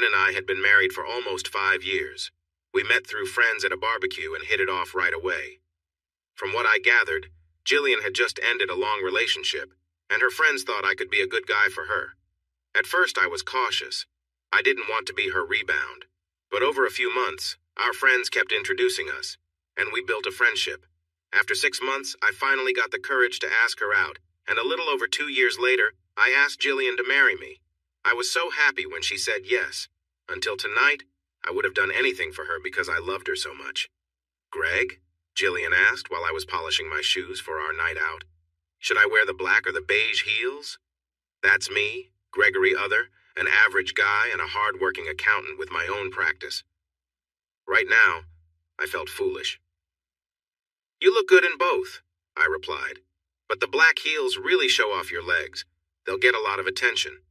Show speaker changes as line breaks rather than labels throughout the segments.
And I had been married for almost 5 years. We met through friends at a barbecue and hit it off right away. From what I gathered, Jillian had just ended a long relationship, and her friends thought I could be a good guy for her. At first I was cautious. I didn't want to be her rebound. But over a few months, our friends kept introducing us, and we built a friendship. After 6 months, I finally got the courage to ask her out, and a little over 2 years later, I asked Jillian to marry me. I was so happy when she said yes. Until tonight, I would have done anything for her because I loved her so much. "Greg?" Jillian asked while I was polishing my shoes for our night out. "Should I wear the black or the beige heels?" That's me, Gregory Other, an average guy and a hard-working accountant with my own practice. Right now, I felt foolish. "You look good in both," I replied. "But the black heels really show off your legs. They'll get a lot of attention."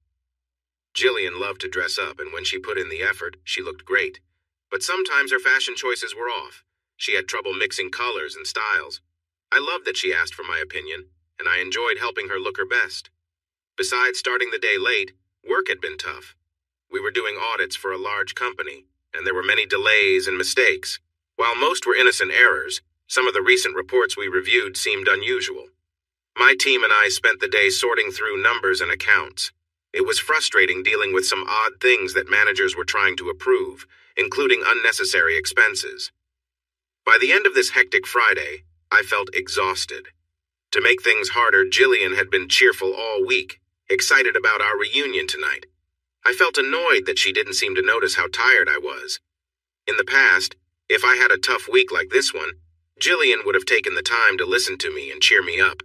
Jillian loved to dress up, and when she put in the effort, she looked great. But sometimes her fashion choices were off. She had trouble mixing colors and styles. I loved that she asked for my opinion, and I enjoyed helping her look her best. Besides starting the day late, work had been tough. We were doing audits for a large company, and there were many delays and mistakes. While most were innocent errors, some of the recent reports we reviewed seemed unusual. My team and I spent the day sorting through numbers and accounts. It was frustrating dealing with some odd things that managers were trying to approve, including unnecessary expenses. By the end of this hectic Friday, I felt exhausted. To make things harder, Jillian had been cheerful all week, excited about our reunion tonight. I felt annoyed that she didn't seem to notice how tired I was. In the past, if I had a tough week like this one, Jillian would have taken the time to listen to me and cheer me up.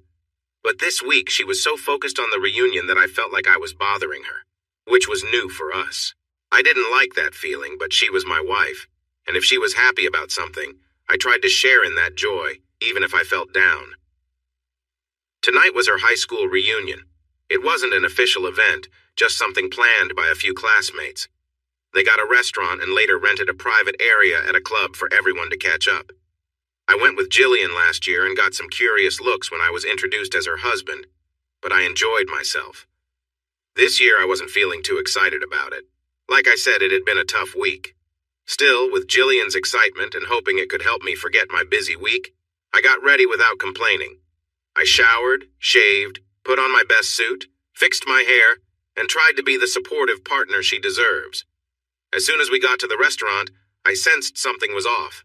But this week, she was so focused on the reunion that I felt like I was bothering her, which was new for us. I didn't like that feeling, but she was my wife, and if she was happy about something, I tried to share in that joy, even if I felt down. Tonight was her high school reunion. It wasn't an official event, just something planned by a few classmates. They got a restaurant and later rented a private area at a club for everyone to catch up. I went with Jillian last year and got some curious looks when I was introduced as her husband, but I enjoyed myself. This year I wasn't feeling too excited about it. Like I said, it had been a tough week. Still, with Jillian's excitement and hoping it could help me forget my busy week, I got ready without complaining. I showered, shaved, put on my best suit, fixed my hair, and tried to be the supportive partner she deserves. As soon as we got to the restaurant, I sensed something was off.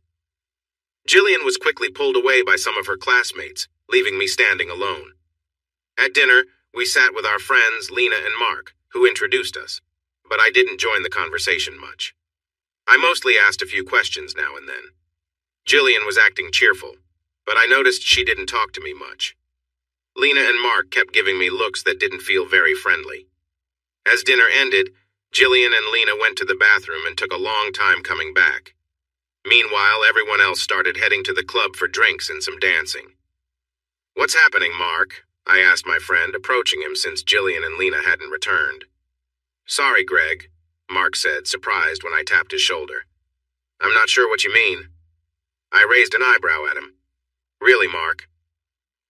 Jillian was quickly pulled away by some of her classmates, leaving me standing alone. At dinner, we sat with our friends Lena and Mark, who introduced us, but I didn't join the conversation much. I mostly asked a few questions now and then. Jillian was acting cheerful, but I noticed she didn't talk to me much. Lena and Mark kept giving me looks that didn't feel very friendly. As dinner ended, Jillian and Lena went to the bathroom and took a long time coming back. Meanwhile, everyone else started heading to the club for drinks and some dancing. "What's happening, Mark?" I asked my friend, approaching him since Jillian and Lena hadn't returned. "Sorry, Greg," Mark said, surprised when I tapped his shoulder. "I'm not sure what you mean." I raised an eyebrow at him. "Really, Mark?"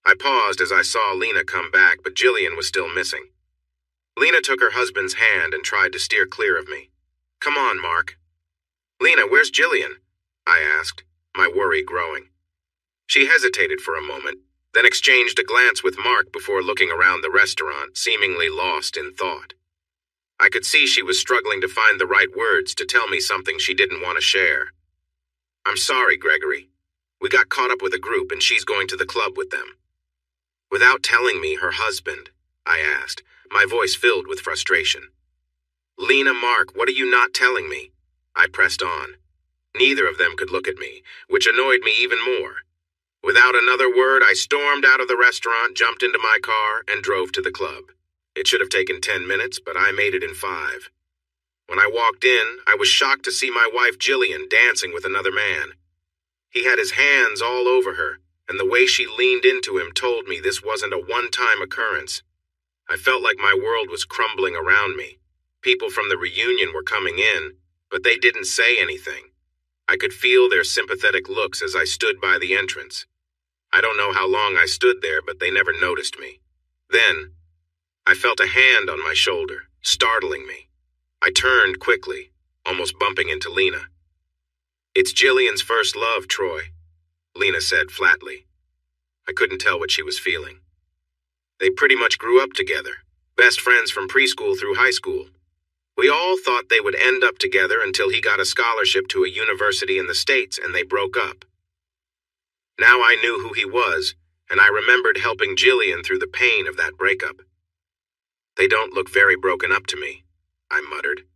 I paused as I saw Lena come back, but Jillian was still missing. Lena took her husband's hand and tried to steer clear of me. "Come on, Mark." "Lena, where's Jillian?" I asked, my worry growing. She hesitated for a moment, then exchanged a glance with Mark before looking around the restaurant, seemingly lost in thought. I could see she was struggling to find the right words to tell me something she didn't want to share. "I'm sorry, Gregory. We got caught up with a group and she's going to the club with them." "Without telling me her husband?" I asked, my voice filled with frustration. "Lena, Mark, what are you not telling me?" I pressed on. Neither of them could look at me, which annoyed me even more. Without another word, I stormed out of the restaurant, jumped into my car, and drove to the club. It should have taken 10 minutes, but I made it in 5. When I walked in, I was shocked to see my wife Jillian dancing with another man. He had his hands all over her, and the way she leaned into him told me this wasn't a one-time occurrence. I felt like my world was crumbling around me. People from the reunion were coming in, but they didn't say anything. I could feel their sympathetic looks as I stood by the entrance. I don't know how long I stood there, but they never noticed me. Then, I felt a hand on my shoulder, startling me. I turned quickly, almost bumping into Lena. "It's Jillian's first love, Troy," Lena said flatly. I couldn't tell what she was feeling. They pretty much grew up together, best friends from preschool through high school. We all thought they would end up together until he got a scholarship to a university in the States and they broke up. Now I knew who he was, and I remembered helping Jillian through the pain of that breakup. "They don't look very broken up to me," I muttered.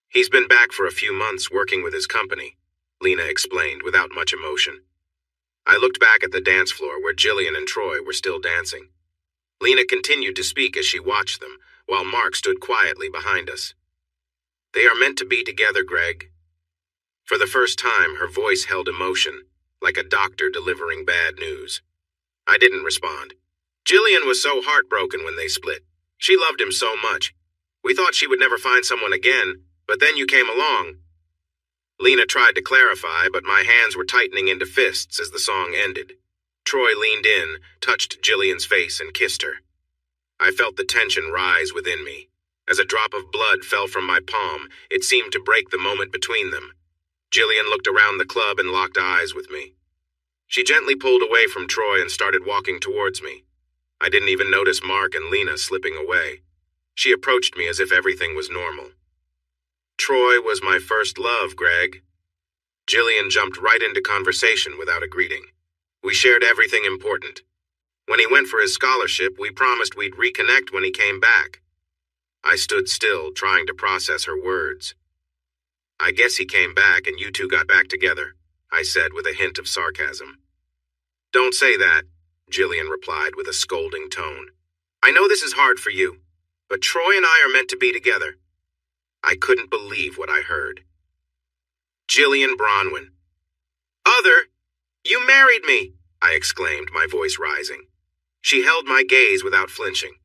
"He's been back for a few months working with his company," Lena explained without much emotion. I looked back at the dance floor where Jillian and Troy were still dancing. Lena continued to speak as she watched them, while Mark stood quietly behind us. "They are meant to be together, Greg." For the first time, her voice held emotion, like a doctor delivering bad news. I didn't respond. Jillian was so heartbroken when they split. She loved him so much. We thought she would never find someone again, but then you came along. Lena tried to clarify, but my hands were tightening into fists as the song ended. Troy leaned in, touched Jillian's face, and kissed her. I felt the tension rise within me. As a drop of blood fell from my palm, it seemed to break the moment between them. Jillian looked around the club and locked eyes with me. She gently pulled away from Troy and started walking towards me. I didn't even notice Mark and Lena slipping away. She approached me as if everything was normal. "Troy was my first love, Greg." Jillian jumped right into conversation without a greeting. We shared everything important. When he went for his scholarship, we promised we'd reconnect when he came back. I stood still, trying to process her words. "I guess he came back and you two got back together," I said with a hint of sarcasm. "Don't say that," Jillian replied with a scolding tone. "I know this is hard for you, but Troy and I are meant to be together." I couldn't believe what I heard. "Jillian Bronwyn." "Other, you married me," I exclaimed, my voice rising. She held my gaze without flinching.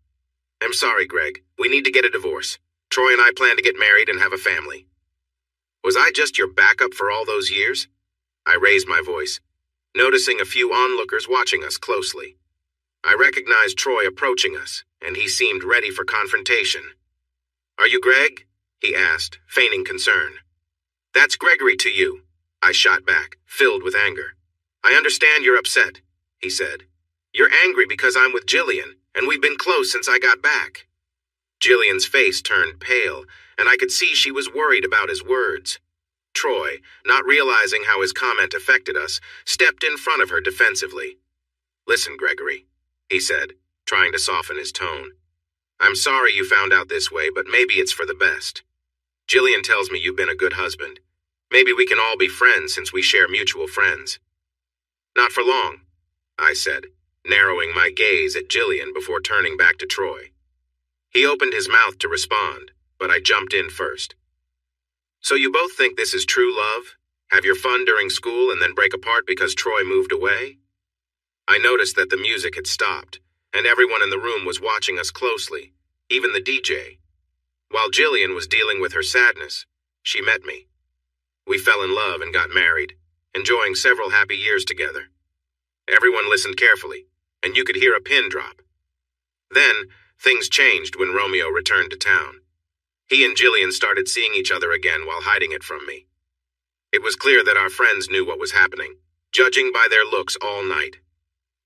"I'm sorry, Greg. We need to get a divorce. Troy and I plan to get married and have a family." "Was I just your backup for all those years?" I raised my voice, noticing a few onlookers watching us closely. I recognized Troy approaching us, and he seemed ready for confrontation. "Are you Greg?" he asked, feigning concern. "That's Gregory to you," I shot back, filled with anger. "I understand you're upset," he said. "You're angry because I'm with Jillian, and we've been close since I got back." Jillian's face turned pale, and I could see she was worried about his words. Troy, not realizing how his comment affected us, stepped in front of her defensively. "Listen, Gregory," he said, trying to soften his tone. "I'm sorry you found out this way, but maybe it's for the best. Jillian tells me you've been a good husband. Maybe we can all be friends since we share mutual friends." "Not for long," I said, narrowing my gaze at Jillian before turning back to Troy. He opened his mouth to respond, but I jumped in first. "So you both think this is true love? Have your fun during school and then break apart because Troy moved away?" I noticed that the music had stopped, and everyone in the room was watching us closely, even the DJ. While Jillian was dealing with her sadness, she met me. We fell in love and got married, enjoying several happy years together. Everyone listened carefully, and you could hear a pin drop. Then, things changed when Romeo returned to town. He and Jillian started seeing each other again while hiding it from me. It was clear that our friends knew what was happening, judging by their looks all night.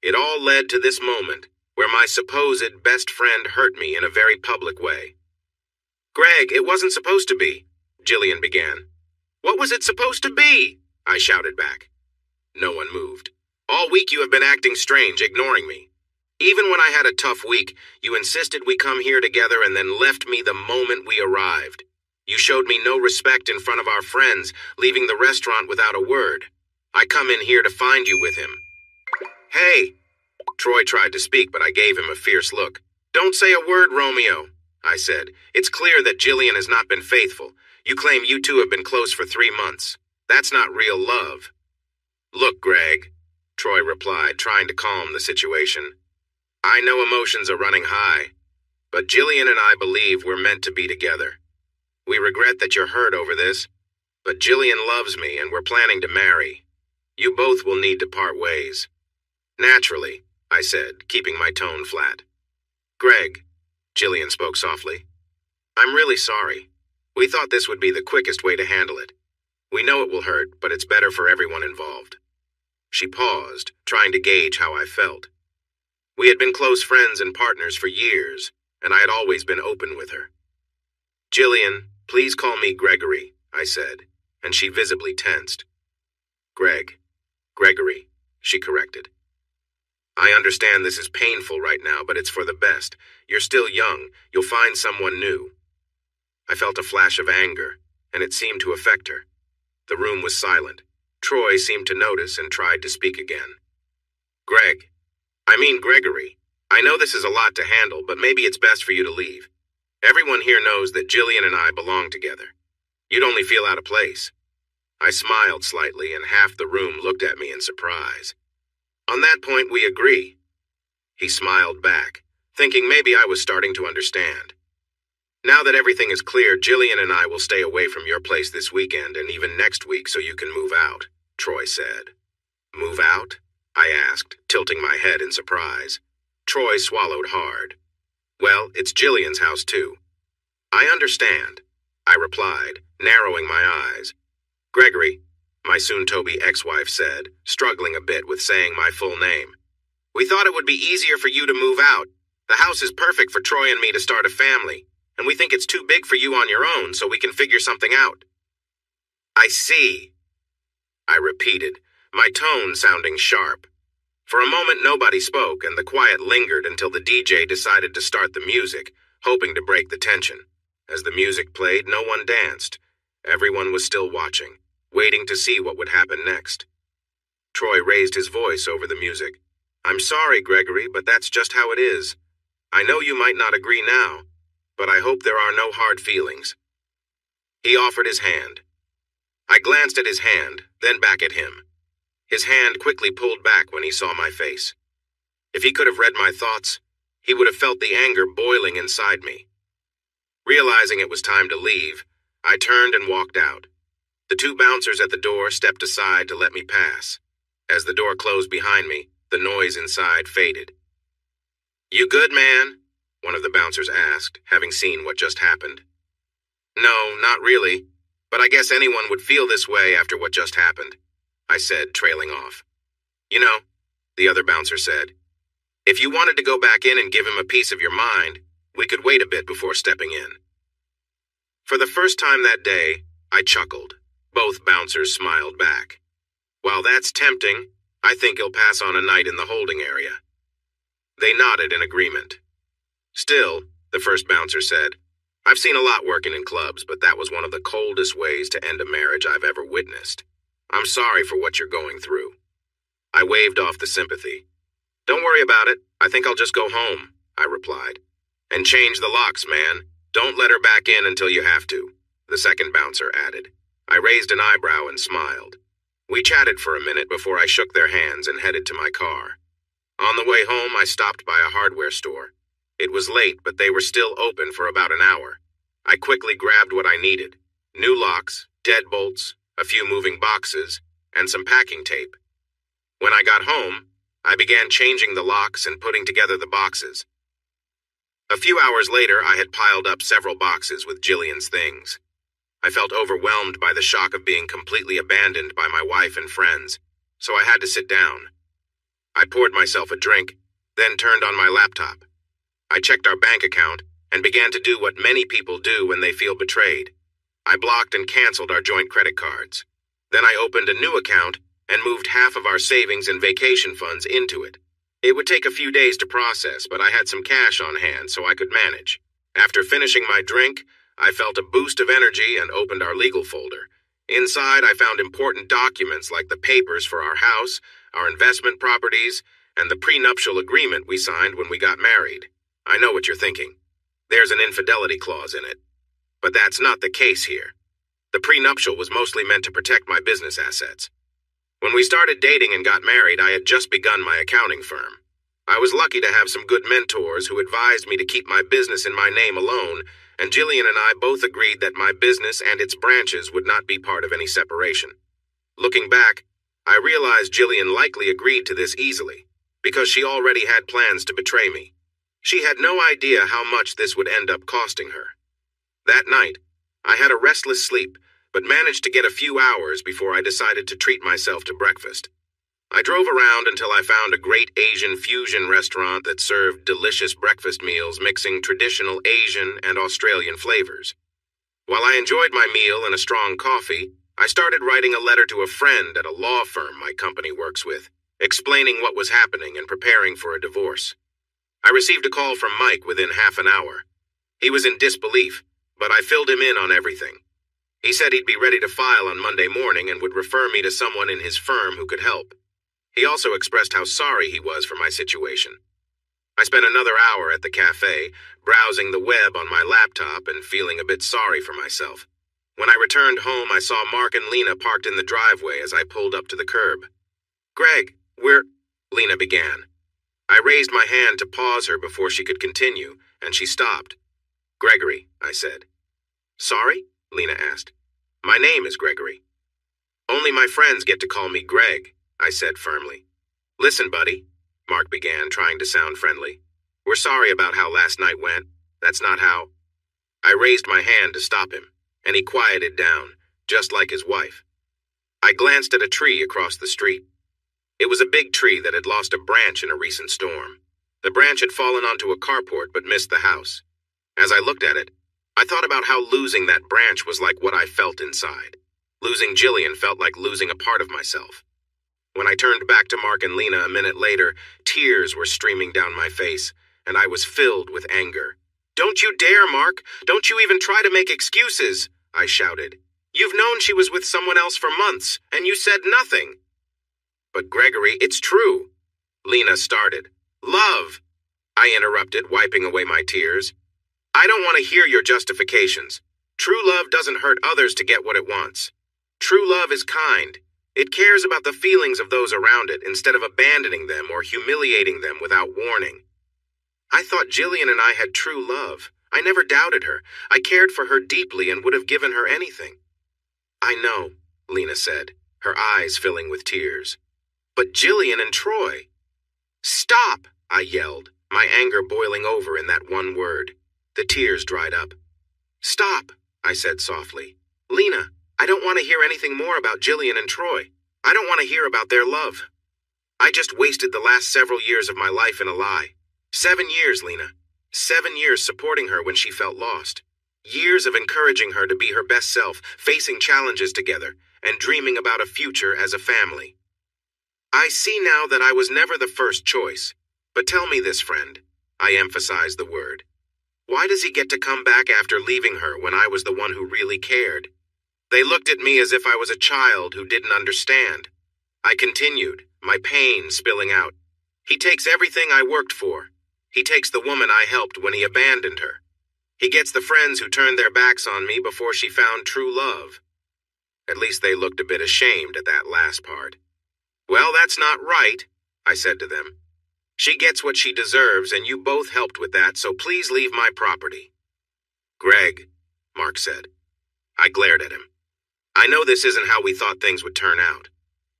It all led to this moment, where my supposed best friend hurt me in a very public way. "Greg, it wasn't supposed to be," Jillian began. "What was it supposed to be?" I shouted back. No one moved. "All week you have been acting strange, ignoring me. Even when I had a tough week, you insisted we come here together and then left me the moment we arrived. You showed me no respect in front of our friends, leaving the restaurant without a word. I come in here to find you with him." "Hey!" Troy tried to speak, but I gave him a fierce look. "Don't say a word, Romeo," I said. "It's clear that Jillian has not been faithful. You claim you two have been close for 3 months. That's not real love." "Look, Greg," Troy replied, trying to calm the situation. "I know emotions are running high, but Jillian and I believe we're meant to be together. We regret that you're hurt over this, but Jillian loves me and we're planning to marry. You both will need to part ways." "Naturally," I said, keeping my tone flat. "Greg," Jillian spoke softly, "I'm really sorry. We thought this would be the quickest way to handle it. We know it will hurt, but it's better for everyone involved." She paused, trying to gauge how I felt. We had been close friends and partners for years, and I had always been open with her. "Jillian, please call me Gregory," I said, and she visibly tensed. Gregory, she corrected. "I understand this is painful right now, but it's for the best. You're still young. You'll find someone new." I felt a flash of anger, and it seemed to affect her. The room was silent. Troy seemed to notice and tried to speak again. Gregory, I know this is a lot to handle, but maybe it's best for you to leave. Everyone here knows that Jillian and I belong together. You'd only feel out of place." I smiled slightly, and half the room looked at me in surprise. "On that point, we agree." He smiled back, thinking maybe I was starting to understand. "Now that everything is clear, Jillian and I will stay away from your place this weekend and even next week so you can move out," Troy said. "Move out?" I asked, tilting my head in surprise. Troy swallowed hard. "Well, it's Jillian's house too." "I understand," I replied, narrowing my eyes. "Gregory," my soon-to-be ex-wife said, struggling a bit with saying my full name. "We thought it would be easier for you to move out. The house is perfect for Troy and me to start a family, and we think it's too big for you on your own, so we can figure something out." "I see," I repeated, my tone sounding sharp. For a moment nobody spoke, and the quiet lingered until the DJ decided to start the music, hoping to break the tension. As the music played, no one danced. Everyone was still watching, waiting to see what would happen next. Troy raised his voice over the music. "I'm sorry, Gregory, but that's just how it is. I know you might not agree now, but I hope there are no hard feelings." He offered his hand. I glanced at his hand, then back at him. His hand quickly pulled back when he saw my face. If he could have read my thoughts, he would have felt the anger boiling inside me. Realizing it was time to leave, I turned and walked out. The two bouncers at the door stepped aside to let me pass. As the door closed behind me, the noise inside faded. "You good, man?" one of the bouncers asked, having seen what just happened. "No, not really, but I guess anyone would feel this way after what just happened," I said, trailing off. "You know," the other bouncer said, "if you wanted to go back in and give him a piece of your mind, we could wait a bit before stepping in." For the first time that day, I chuckled. Both bouncers smiled back. "While that's tempting, I think he'll pass on a night in the holding area." They nodded in agreement. "Still," the first bouncer said, "I've seen a lot working in clubs, but that was one of the coldest ways to end a marriage I've ever witnessed. I'm sorry for what you're going through." I waved off the sympathy. "Don't worry about it. I think I'll just go home," I replied. "And change the locks, man. Don't let her back in until you have to," the second bouncer added. I raised an eyebrow and smiled. We chatted for a minute before I shook their hands and headed to my car. On the way home, I stopped by a hardware store. It was late, but they were still open for about an hour. I quickly grabbed what I needed: new locks, deadbolts, a few moving boxes, and some packing tape. When I got home, I began changing the locks and putting together the boxes. A few hours later, I had piled up several boxes with Jillian's things. I felt overwhelmed by the shock of being completely abandoned by my wife and friends, so I had to sit down. I poured myself a drink, then turned on my laptop. I checked our bank account and began to do what many people do when they feel betrayed. I blocked and canceled our joint credit cards. Then I opened a new account and moved half of our savings and vacation funds into it. It would take a few days to process, but I had some cash on hand so I could manage. After finishing my drink, I felt a boost of energy and opened our legal folder. Inside, I found important documents like the papers for our house, our investment properties, and the prenuptial agreement we signed when we got married. I know what you're thinking. There's an infidelity clause in it. But that's not the case here. The prenuptial was mostly meant to protect my business assets. When we started dating and got married, I had just begun my accounting firm. I was lucky to have some good mentors who advised me to keep my business in my name alone, and Jillian and I both agreed that my business and its branches would not be part of any separation. Looking back, I realized Jillian likely agreed to this easily, because she already had plans to betray me. She had no idea how much this would end up costing her. That night, I had a restless sleep, but managed to get a few hours before I decided to treat myself to breakfast. I drove around until I found a great Asian fusion restaurant that served delicious breakfast meals mixing traditional Asian and Australian flavors. While I enjoyed my meal and a strong coffee, I started writing a letter to a friend at a law firm my company works with, explaining what was happening and preparing for a divorce. I received a call from Mike within half an hour. He was in disbelief, but I filled him in on everything. He said he'd be ready to file on Monday morning and would refer me to someone in his firm who could help. He also expressed how sorry he was for my situation. I spent another hour at the cafe, browsing the web on my laptop and feeling a bit sorry for myself. When I returned home, I saw Mark and Lena parked in the driveway as I pulled up to the curb. "Greg, Lena began. I raised my hand to pause her before she could continue, and she stopped. "Gregory," I said. "Sorry?" Lena asked. "My name is Gregory." "Only my friends get to call me Greg," I said firmly. "Listen, buddy," Mark began, trying to sound friendly. "We're sorry about how last night went. That's not how—" I raised my hand to stop him, and he quieted down, just like his wife. I glanced at a tree across the street. It was a big tree that had lost a branch in a recent storm. The branch had fallen onto a carport but missed the house. As I looked at it, I thought about how losing that branch was like what I felt inside. Losing Jillian felt like losing a part of myself. When I turned back to Mark and Lena a minute later, tears were streaming down my face, and I was filled with anger. "Don't you dare, Mark! Don't you even try to make excuses!" I shouted. "You've known she was with someone else for months, and you said nothing." "But Gregory, it's true." Lena started. "Love," I interrupted, wiping away my tears. "I don't want to hear your justifications. True love doesn't hurt others to get what it wants. True love is kind. It cares about the feelings of those around it instead of abandoning them or humiliating them without warning. I thought Jillian and I had true love. I never doubted her. I cared for her deeply and would have given her anything." "I know," Lena said, her eyes filling with tears. "But Jillian and Troy—" "Stop!" I yelled, my anger boiling over in that one word. The tears dried up. "Stop," I said softly. "Lena, I don't want to hear anything more about Jillian and Troy. I don't want to hear about their love. I just wasted the last several years of my life in a lie. 7 years, Lena. 7 years supporting her when she felt lost. Years of encouraging her to be her best self, facing challenges together, and dreaming about a future as a family. I see now that I was never the first choice. But tell me this, friend," I emphasized the word. "Why does he get to come back after leaving her when I was the one who really cared?" They looked at me as if I was a child who didn't understand. I continued, my pain spilling out. "He takes everything I worked for. He takes the woman I helped when he abandoned her. He gets the friends who turned their backs on me before she found true love." At least they looked a bit ashamed at that last part. "Well, that's not right," I said to them. "She gets what she deserves, and you both helped with that, so please leave my property." "Greg," Mark said. I glared at him. "I know this isn't how we thought things would turn out.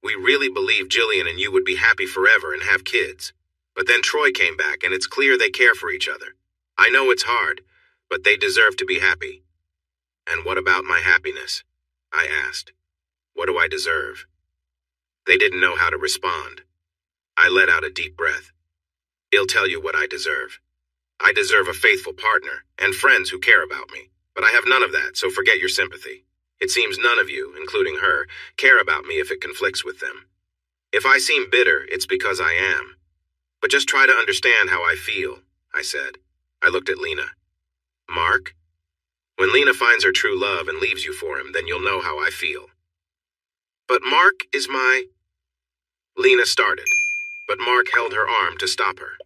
We really believed Jillian and you would be happy forever and have kids. But then Troy came back, and it's clear they care for each other. I know it's hard, but they deserve to be happy." "And what about my happiness?" I asked. "What do I deserve?" They didn't know how to respond. I let out a deep breath. "He'll tell you what I deserve. I deserve a faithful partner and friends who care about me, but I have none of that, so forget your sympathy. It seems none of you, including her, care about me if it conflicts with them. If I seem bitter, it's because I am. But just try to understand how I feel," I said. I looked at Lena. "Mark? When Lena finds her true love and leaves you for him, then you'll know how I feel." "But Mark is my—" Lena started, but Mark held her arm to stop her.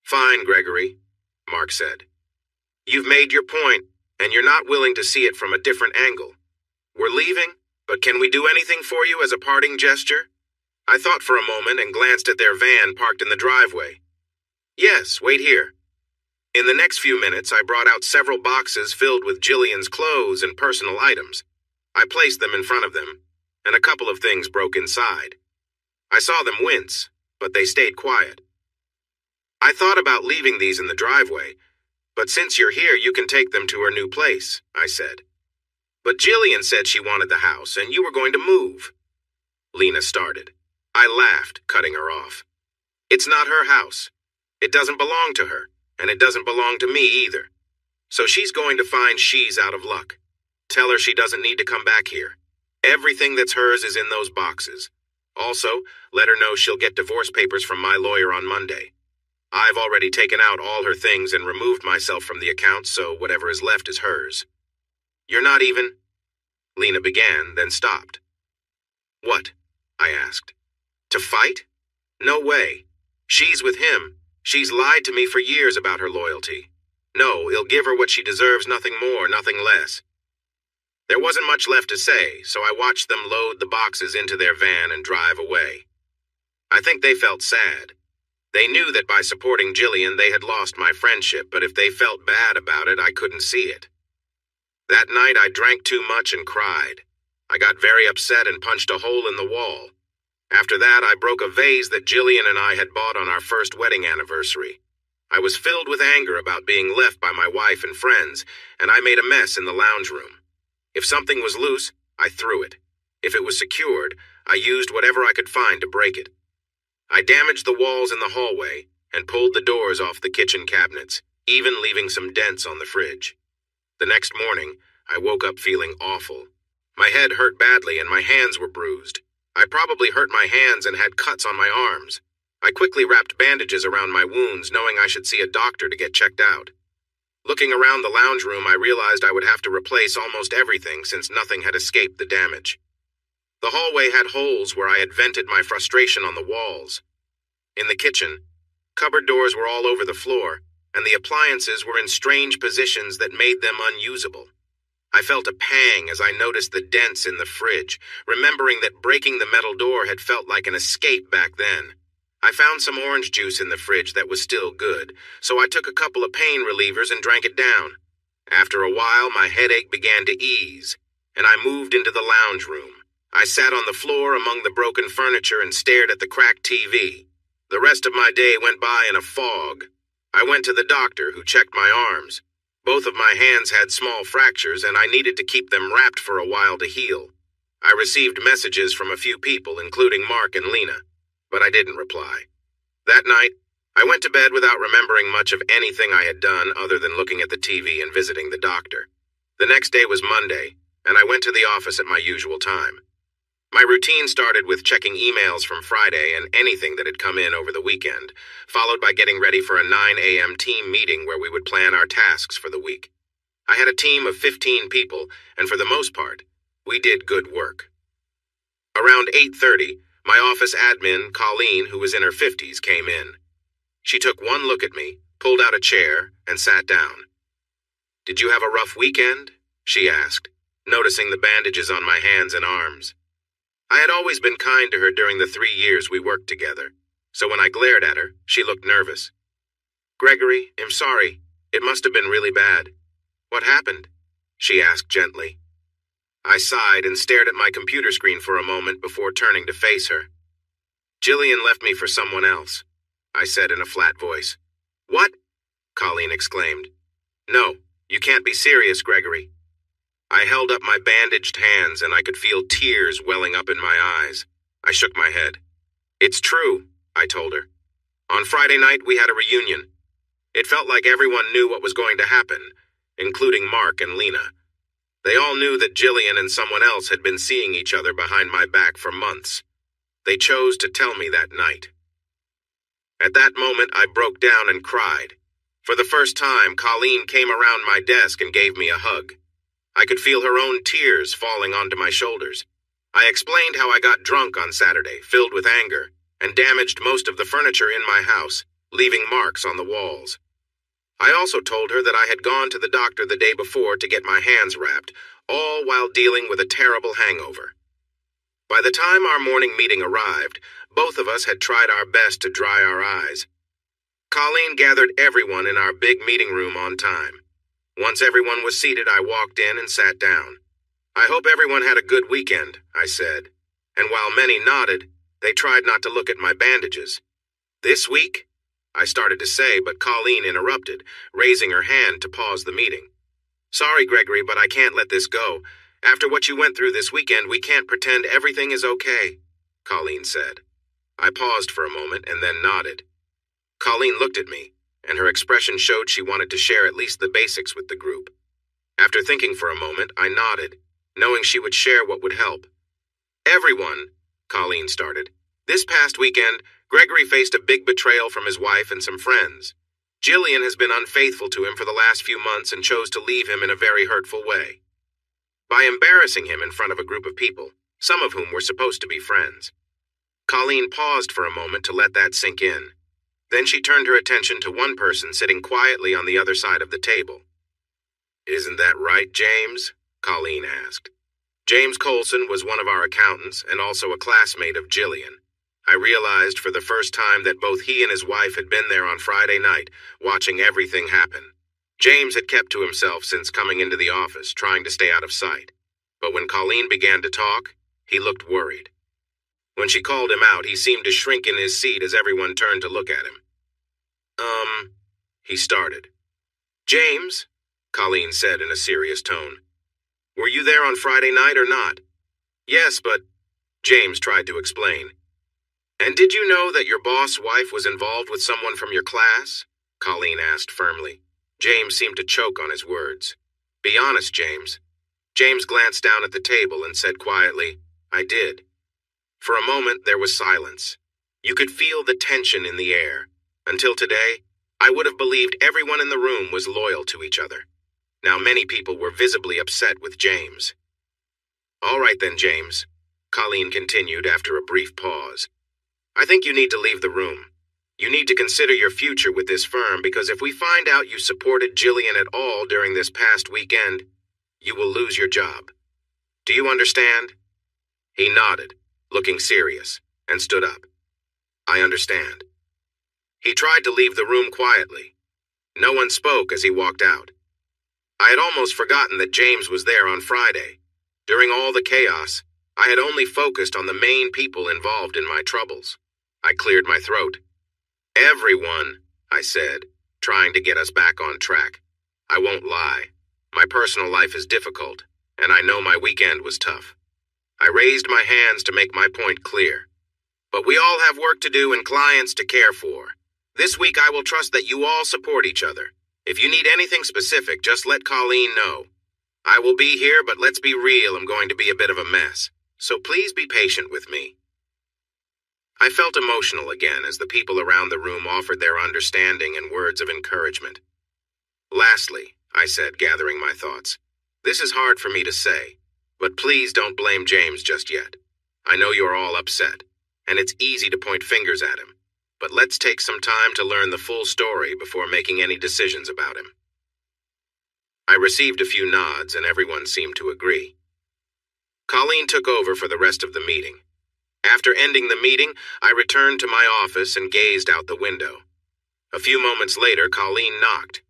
"Fine, Gregory," Mark said. "You've made your point, and you're not willing to see it from a different angle. We're leaving, but can we do anything for you as a parting gesture?" I thought for a moment and glanced at their van parked in the driveway. "Yes, wait here." In the next few minutes, I brought out several boxes filled with Jillian's clothes and personal items. I placed them in front of them, and a couple of things broke inside. I saw them wince, but they stayed quiet. "I thought about leaving these in the driveway, but since you're here, you can take them to her new place," I said. But Jillian said she wanted the house, and you were going to move. Lena started. I laughed, cutting her off. It's not her house. It doesn't belong to her, and it doesn't belong to me either. So she's going to find she's out of luck. Tell her she doesn't need to come back here. Everything that's hers is in those boxes. Also, let her know she'll get divorce papers from my lawyer on Monday. I've already taken out all her things and removed myself from the account, so whatever is left is hers. You're not even... Lena began, then stopped. What? I asked. To fight? No way. She's with him. She's lied to me for years about her loyalty. No, he'll give her what she deserves, nothing more, nothing less. There wasn't much left to say, so I watched them load the boxes into their van and drive away. I think they felt sad. They knew that by supporting Jillian they had lost my friendship, but if they felt bad about it, I couldn't see it. That night I drank too much and cried. I got very upset and punched a hole in the wall. After that, I broke a vase that Jillian and I had bought on our first wedding anniversary. I was filled with anger about being left by my wife and friends, and I made a mess in the lounge room. If something was loose, I threw it. If it was secured, I used whatever I could find to break it. I damaged the walls in the hallway and pulled the doors off the kitchen cabinets, even leaving some dents on the fridge. The next morning, I woke up feeling awful. My head hurt badly and my hands were bruised. I probably hurt my hands and had cuts on my arms. I quickly wrapped bandages around my wounds, knowing I should see a doctor to get checked out. Looking around the lounge room, I realized I would have to replace almost everything since nothing had escaped the damage. The hallway had holes where I had vented my frustration on the walls. In the kitchen, cupboard doors were all over the floor, and the appliances were in strange positions that made them unusable. I felt a pang as I noticed the dents in the fridge, remembering that breaking the metal door had felt like an escape back then. I found some orange juice in the fridge that was still good, so I took a couple of pain relievers and drank it down. After a while, my headache began to ease, and I moved into the lounge room. I sat on the floor among the broken furniture and stared at the cracked TV. The rest of my day went by in a fog. I went to the doctor, who checked my arms. Both of my hands had small fractures, and I needed to keep them wrapped for a while to heal. I received messages from a few people, including Mark and Lena, but I didn't reply. That night, I went to bed without remembering much of anything I had done other than looking at the TV and visiting the doctor. The next day was Monday, and I went to the office at my usual time. My routine started with checking emails from Friday and anything that had come in over the weekend, followed by getting ready for a 9 a.m. team meeting where we would plan our tasks for the week. I had a team of 15 people, and for the most part, we did good work. Around 8:30, my office admin, Colleen, who was in her 50s, came in. She took one look at me, pulled out a chair, and sat down. "Did you have a rough weekend?" she asked, noticing the bandages on my hands and arms. I had always been kind to her during the 3 years we worked together, so when I glared at her, she looked nervous. "Gregory, I'm sorry. It must have been really bad." "What happened?" she asked gently. I sighed and stared at my computer screen for a moment before turning to face her. "Jillian left me for someone else," I said in a flat voice. "What?" Colleen exclaimed. "No, you can't be serious, Gregory." I held up my bandaged hands and I could feel tears welling up in my eyes. I shook my head. "It's true," I told her. "On Friday night, we had a reunion. It felt like everyone knew what was going to happen, including Mark and Lena. They all knew that Jillian and someone else had been seeing each other behind my back for months. They chose to tell me that night. At that moment, I broke down and cried. For the first time, Colleen came around my desk and gave me a hug. I could feel her own tears falling onto my shoulders. I explained how I got drunk on Saturday, filled with anger, and damaged most of the furniture in my house, leaving marks on the walls. I also told her that I had gone to the doctor the day before to get my hands wrapped, all while dealing with a terrible hangover. By the time our morning meeting arrived, both of us had tried our best to dry our eyes. Colleen gathered everyone in our big meeting room on time. Once everyone was seated, I walked in and sat down. "I hope everyone had a good weekend," I said, and while many nodded, they tried not to look at my bandages. "This week?" I started to say, but Colleen interrupted, raising her hand to pause the meeting. "Sorry, Gregory, but I can't let this go. After what you went through this weekend, we can't pretend everything is okay, Colleen said. I paused for a moment and then nodded. Colleen looked at me, and her expression showed she wanted to share at least the basics with the group. After thinking for a moment, I nodded, knowing she would share what would help. Everyone, Colleen started. This past weekend, Gregory faced a big betrayal from his wife and some friends. Jillian has been unfaithful to him for the last few months and chose to leave him in a very hurtful way. By embarrassing him in front of a group of people, some of whom were supposed to be friends. Colleen paused for a moment to let that sink in. Then she turned her attention to one person sitting quietly on the other side of the table. "Isn't that right, James?" Colleen asked. James Colson was one of our accountants and also a classmate of Jillian. I realized for the first time that both he and his wife had been there on Friday night, watching everything happen. James had kept to himself since coming into the office, trying to stay out of sight. But when Colleen began to talk, he looked worried. When she called him out, he seemed to shrink in his seat as everyone turned to look at him. He started. "James," Colleen said in a serious tone, "were you there on Friday night or not?" "Yes, but," James tried to explain. "And did you know that your boss' wife was involved with someone from your class?" Colleen asked firmly. James seemed to choke on his words. "Be honest, James." James glanced down at the table and said quietly, "I did." For a moment, there was silence. You could feel the tension in the air. Until today, I would have believed everyone in the room was loyal to each other. Now many people were visibly upset with James. "All right then, James," Colleen continued after a brief pause. "I think you need to leave the room. You need to consider your future with this firm because if we find out you supported Jillian at all during this past weekend, you will lose your job. Do you understand?" He nodded, looking serious, and stood up. "I understand." He tried to leave the room quietly. No one spoke as he walked out. I had almost forgotten that James was there on Friday. During all the chaos, I had only focused on the main people involved in my troubles. I cleared my throat. "Everyone," I said, trying to get us back on track. "I won't lie. My personal life is difficult, and I know my weekend was tough." I raised my hands to make my point clear. "But we all have work to do and clients to care for. This week I will trust that you all support each other. If you need anything specific, just let Colleen know. I will be here, but let's be real, I'm going to be a bit of a mess. So please be patient with me." I felt emotional again as the people around the room offered their understanding and words of encouragement. "Lastly," I said, gathering my thoughts, "this is hard for me to say, but please don't blame James just yet. I know you're all upset, and it's easy to point fingers at him. But let's take some time to learn the full story before making any decisions about him." I received a few nods and everyone seemed to agree. Colleen took over for the rest of the meeting. After ending the meeting, I returned to my office and gazed out the window. A few moments later, Colleen knocked.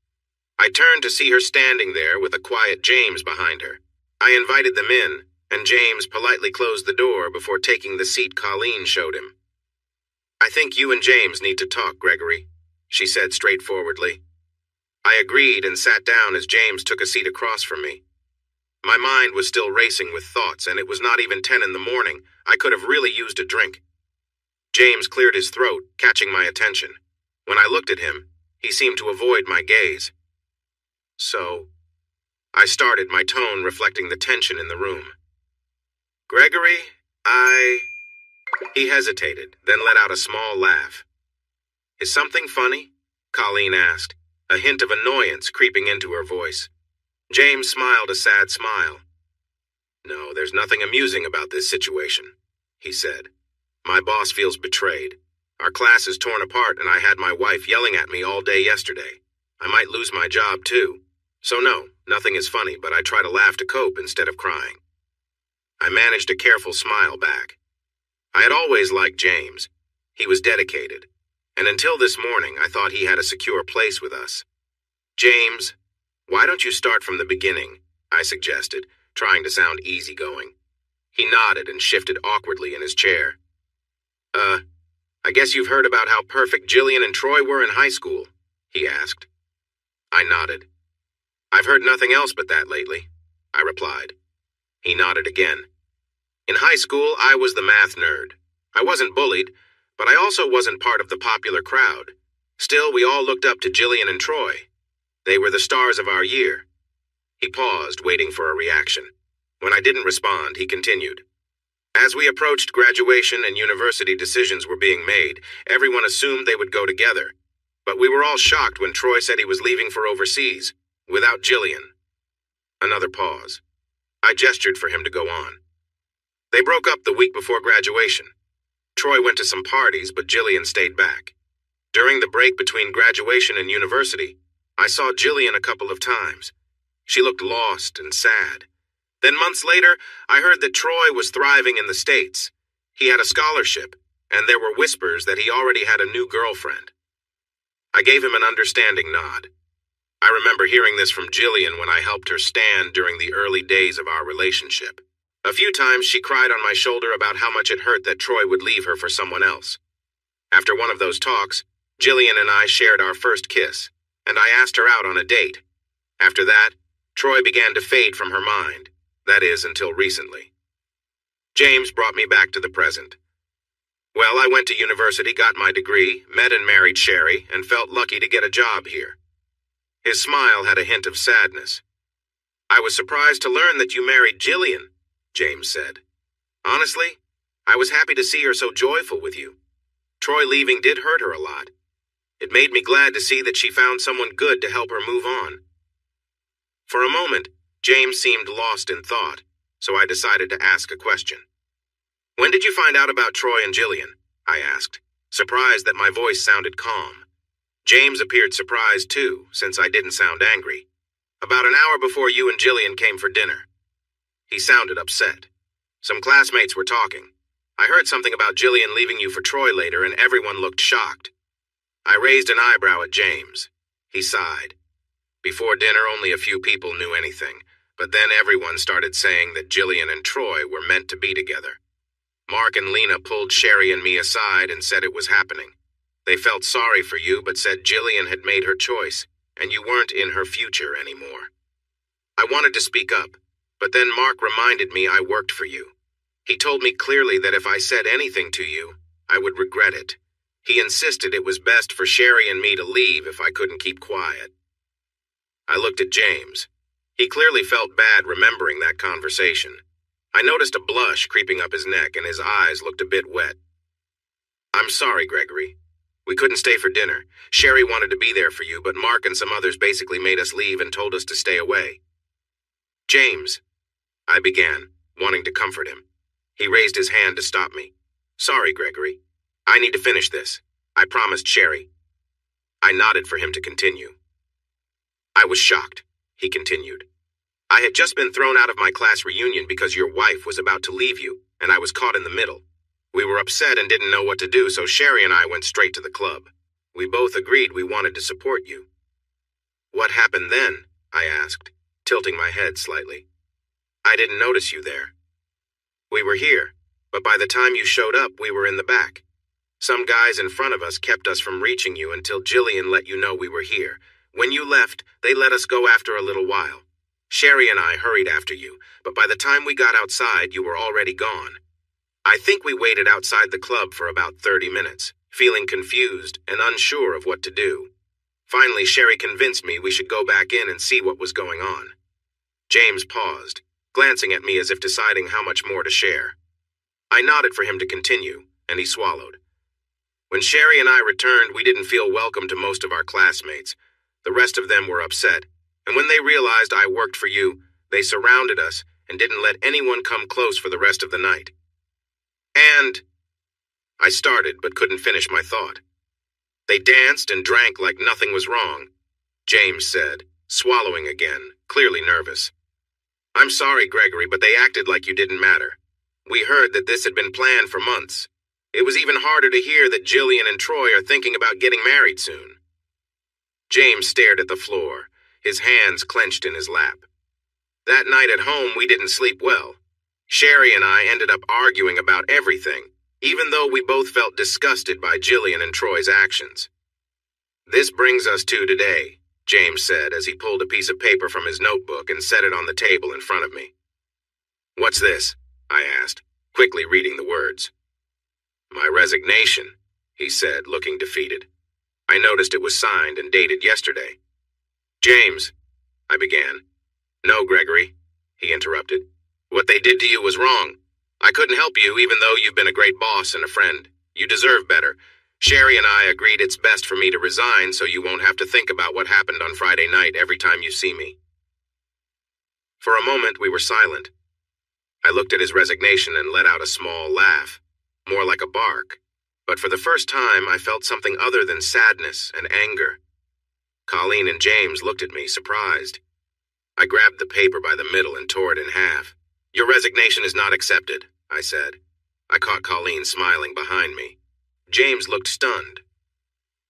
I turned to see her standing there with a quiet James behind her. I invited them in, and James politely closed the door before taking the seat Colleen showed him. "I think you and James need to talk, Gregory," she said straightforwardly. I agreed and sat down as James took a seat across from me. My mind was still racing with thoughts, and it was not even 10 in the morning. I could have really used a drink. James cleared his throat, catching my attention. When I looked at him, he seemed to avoid my gaze. "So," I started, my tone reflecting the tension in the room. "Gregory, He hesitated, then let out a small laugh. "Is something funny?" Colleen asked, a hint of annoyance creeping into her voice. James smiled a sad smile. "No, there's nothing amusing about this situation," he said. "My boss feels betrayed. Our class is torn apart and I had my wife yelling at me all day yesterday. I might lose my job too. So no, nothing is funny, but I try to laugh to cope instead of crying." I managed a careful smile back. I had always liked James. He was dedicated, and until this morning I thought he had a secure place with us. "James, why don't you start from the beginning?" I suggested, trying to sound easygoing. He nodded and shifted awkwardly in his chair. I guess you've heard about how perfect Jillian and Troy were in high school," he asked. I nodded. "I've heard nothing else but that lately," I replied. He nodded again. In high school, I was the math nerd. I wasn't bullied, but I also wasn't part of the popular crowd. Still, we all looked up to Jillian and Troy. They were the stars of our year. He paused, waiting for a reaction. When I didn't respond, he continued. As we approached graduation and university decisions were being made, everyone assumed they would go together. But we were all shocked when Troy said he was leaving for overseas, without Jillian. Another pause. I gestured for him to go on. They broke up the week before graduation. Troy went to some parties, but Jillian stayed back. During the break between graduation and university, I saw Jillian a couple of times. She looked lost and sad. Then months later, I heard that Troy was thriving in the States. He had a scholarship, and there were whispers that he already had a new girlfriend. I gave him an understanding nod. I remember hearing this from Jillian when I helped her stand during the early days of our relationship. A few times she cried on my shoulder about how much it hurt that Troy would leave her for someone else. After one of those talks, Jillian and I shared our first kiss, and I asked her out on a date. After that, Troy began to fade from her mind. That is, until recently. James brought me back to the present. Well, I went to university, got my degree, met and married Sherry, and felt lucky to get a job here. His smile had a hint of sadness. I was surprised to learn that you married Jillian, James said. Honestly, I was happy to see her so joyful with you. Troy leaving did hurt her a lot. It made me glad to see that she found someone good to help her move on. For a moment, James seemed lost in thought, so I decided to ask a question. When did you find out about Troy and Jillian? I asked, surprised that my voice sounded calm. James appeared surprised too, since I didn't sound angry. About an hour before you and Jillian came for dinner. He sounded upset. Some classmates were talking. I heard something about Jillian leaving you for Troy later, and everyone looked shocked. I raised an eyebrow at James. He sighed. Before dinner, only a few people knew anything, but then everyone started saying that Jillian and Troy were meant to be together. Mark and Lena pulled Sherry and me aside and said it was happening. They felt sorry for you, but said Jillian had made her choice, and you weren't in her future anymore. I wanted to speak up, but then Mark reminded me I worked for you. He told me clearly that if I said anything to you, I would regret it. He insisted it was best for Sherry and me to leave if I couldn't keep quiet. I looked at James. He clearly felt bad remembering that conversation. I noticed a blush creeping up his neck, and his eyes looked a bit wet. I'm sorry, Gregory. We couldn't stay for dinner. Sherry wanted to be there for you, but Mark and some others basically made us leave and told us to stay away. James, I began, wanting to comfort him. He raised his hand to stop me. Sorry, Gregory. I need to finish this. I promised Sherry. I nodded for him to continue. I was shocked, he continued. I had just been thrown out of my class reunion because your wife was about to leave you, and I was caught in the middle. We were upset and didn't know what to do, so Sherry and I went straight to the club. We both agreed we wanted to support you. What happened then? I asked, tilting my head slightly. I didn't notice you there. We were here, but by the time you showed up, we were in the back. Some guys in front of us kept us from reaching you until Jillian let you know we were here. When you left, they let us go after a little while. Sherry and I hurried after you, but by the time we got outside, you were already gone. I think we waited outside the club for about 30 minutes, feeling confused and unsure of what to do. Finally, Sherry convinced me we should go back in and see what was going on. James paused, glancing at me as if deciding how much more to share. I nodded for him to continue, and he swallowed. When Sherry and I returned, we didn't feel welcome to most of our classmates. The rest of them were upset, and when they realized I worked for you, they surrounded us and didn't let anyone come close for the rest of the night. And I started but couldn't finish my thought. They danced and drank like nothing was wrong, James said, swallowing again, clearly nervous. I'm sorry, Gregory, but they acted like you didn't matter. We heard that this had been planned for months. It was even harder to hear that Jillian and Troy are thinking about getting married soon. James stared at the floor, his hands clenched in his lap. That night at home, we didn't sleep well. Sherry and I ended up arguing about everything, even though we both felt disgusted by Jillian and Troy's actions. This brings us to today, James said as he pulled a piece of paper from his notebook and set it on the table in front of me. "What's this?" I asked, quickly reading the words. "My resignation," he said, looking defeated. I noticed it was signed and dated yesterday. "James," I began. "No, Gregory," he interrupted. "What they did to you was wrong. I couldn't help you even though you've been a great boss and a friend. You deserve better. Sherry and I agreed it's best for me to resign so you won't have to think about what happened on Friday night every time you see me." For a moment, we were silent. I looked at his resignation and let out a small laugh, more like a bark. But for the first time, I felt something other than sadness and anger. Colleen and James looked at me, surprised. I grabbed the paper by the middle and tore it in half. "Your resignation is not accepted," I said. I caught Colleen smiling behind me. James looked stunned.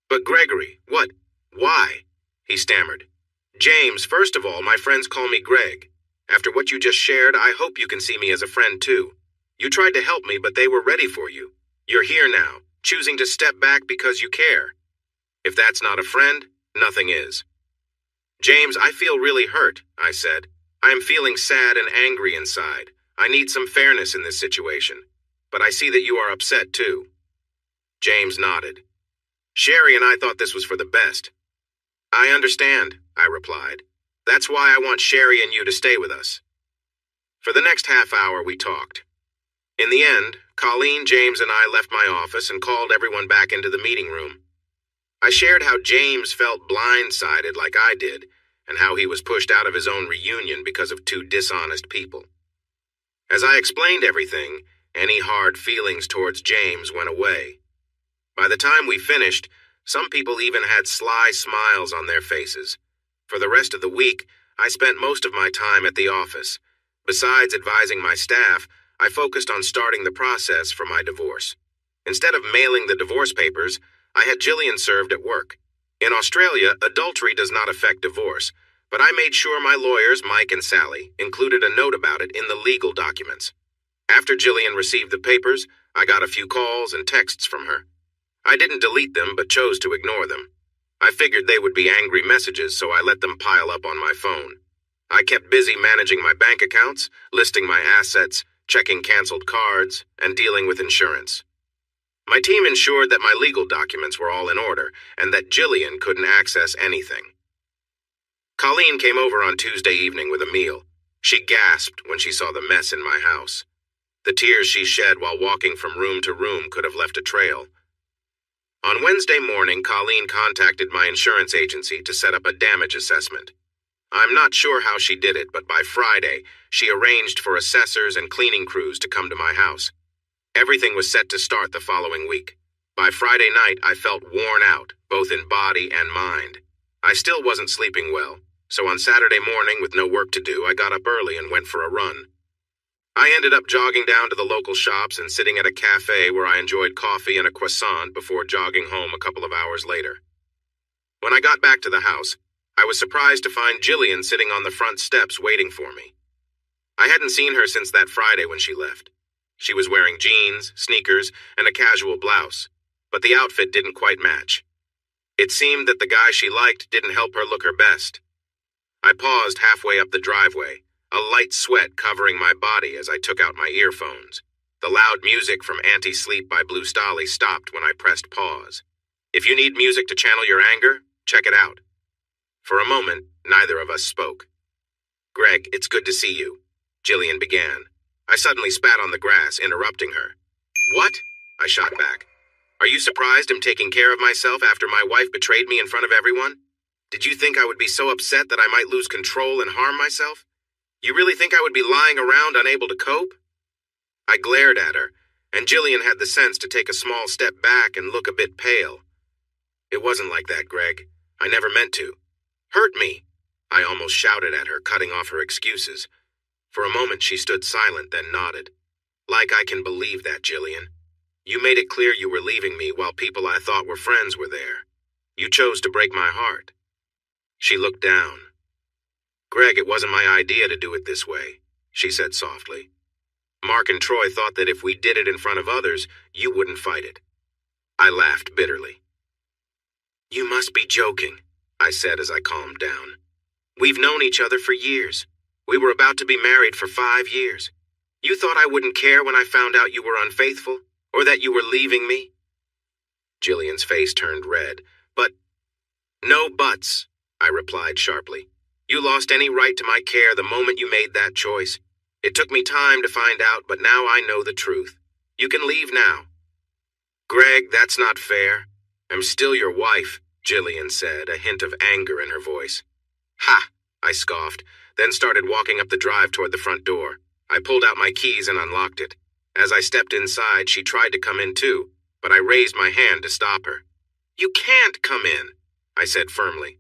"But Gregory, what? Why?" he stammered. "James, first of all, my friends call me Greg. After what you just shared, I hope you can see me as a friend too. You tried to help me, but they were ready for you. You're here now, choosing to step back because you care. If that's not a friend, nothing is." "James, I feel really hurt," I said. "I am feeling sad and angry inside. I need some fairness in this situation. But I see that you are upset too." James nodded. "Sherry and I thought this was for the best." "I understand," I replied. "That's why I want Sherry and you to stay with us." For the next half hour, we talked. In the end, Colleen, James, and I left my office and called everyone back into the meeting room. I shared how James felt blindsided like I did, and how he was pushed out of his own reunion because of two dishonest people. As I explained everything, any hard feelings towards James went away. By the time we finished, some people even had sly smiles on their faces. For the rest of the week, I spent most of my time at the office. Besides advising my staff, I focused on starting the process for my divorce. Instead of mailing the divorce papers, I had Jillian served at work. In Australia, adultery does not affect divorce, but I made sure my lawyers, Mike and Sally, included a note about it in the legal documents. After Jillian received the papers, I got a few calls and texts from her. I didn't delete them, but chose to ignore them. I figured they would be angry messages, so I let them pile up on my phone. I kept busy managing my bank accounts, listing my assets, checking canceled cards, and dealing with insurance. My team ensured that my legal documents were all in order, and that Jillian couldn't access anything. Colleen came over on Tuesday evening with a meal. She gasped when she saw the mess in my house. The tears she shed while walking from room to room could have left a trail. On Wednesday morning, Colleen contacted my insurance agency to set up a damage assessment. I'm not sure how she did it, but by Friday, she arranged for assessors and cleaning crews to come to my house. Everything was set to start the following week. By Friday night, I felt worn out, both in body and mind. I still wasn't sleeping well, so on Saturday morning, with no work to do, I got up early and went for a run. I ended up jogging down to the local shops and sitting at a cafe where I enjoyed coffee and a croissant before jogging home a couple of hours later. When I got back to the house, I was surprised to find Jillian sitting on the front steps waiting for me. I hadn't seen her since that Friday when she left. She was wearing jeans, sneakers, and a casual blouse, but the outfit didn't quite match. It seemed that the guy she liked didn't help her look her best. I paused halfway up the driveway, a light sweat covering my body as I took out my earphones. The loud music from Anti-Sleep by Blue Stahli stopped when I pressed pause. If you need music to channel your anger, check it out. For a moment, neither of us spoke. "Greg, it's good to see you," Jillian began. I suddenly spat on the grass, interrupting her. "What?" I shot back. "Are you surprised I'm taking care of myself after my wife betrayed me in front of everyone? Did you think I would be so upset that I might lose control and harm myself? You really think I would be lying around unable to cope?" I glared at her, and Jillian had the sense to take a small step back and look a bit pale. "It wasn't like that, Greg. I never meant to." "Hurt me," I almost shouted at her, cutting off her excuses. For a moment she stood silent, then nodded. "Like I can believe that, Jillian. You made it clear you were leaving me while people I thought were friends were there. You chose to break my heart." She looked down. "Greg, it wasn't my idea to do it this way," she said softly. "Mark and Troy thought that if we did it in front of others, you wouldn't fight it." I laughed bitterly. "You must be joking," I said as I calmed down. "We've known each other for years. We were about to be married for 5 years. You thought I wouldn't care when I found out you were unfaithful, or that you were leaving me?" Jillian's face turned red. "But—" "No buts," I replied sharply. "You lost any right to my care the moment you made that choice. It took me time to find out, but now I know the truth. You can leave now." "Greg, that's not fair. I'm still your wife," Jillian said, a hint of anger in her voice. "Ha!" I scoffed, then started walking up the drive toward the front door. I pulled out my keys and unlocked it. As I stepped inside, she tried to come in too, but I raised my hand to stop her. "You can't come in," I said firmly.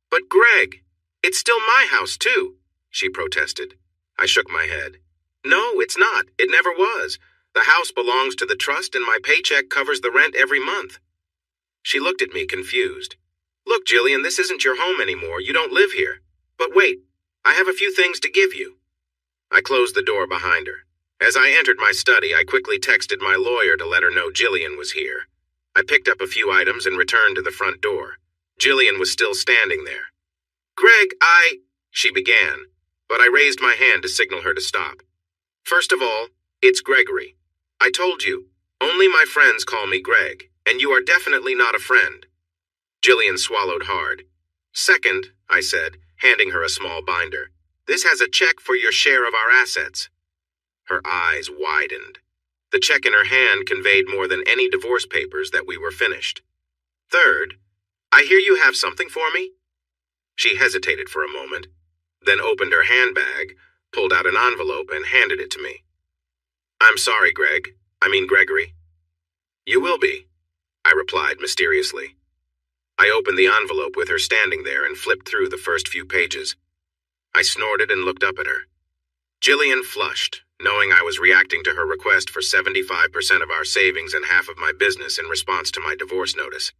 "But Greg, it's still my house too," she protested. I shook my head. "No, it's not. It never was. The house belongs to the trust and my paycheck covers the rent every month." She looked at me confused. "Look, Jillian, this isn't your home anymore. You don't live here. But wait, I have a few things to give you." I closed the door behind her. As I entered my study, I quickly texted my lawyer to let her know Jillian was here. I picked up a few items and returned to the front door. Jillian was still standing there. "Greg, she began, but I raised my hand to signal her to stop. "First of all, it's Gregory. I told you, only my friends call me Greg, and you are definitely not a friend." Jillian swallowed hard. "Second," I said, handing her a small binder, "this has a check for your share of our assets." Her eyes widened. The check in her hand conveyed more than any divorce papers that we were finished. "Third, I hear you have something for me?" She hesitated for a moment, then opened her handbag, pulled out an envelope, and handed it to me. "I'm sorry, Gregory." "You will be," I replied mysteriously. I opened the envelope with her standing there and flipped through the first few pages. I snorted and looked up at her. Jillian flushed, knowing I was reacting to her request for 75% of our savings and half of my business in response to my divorce notice.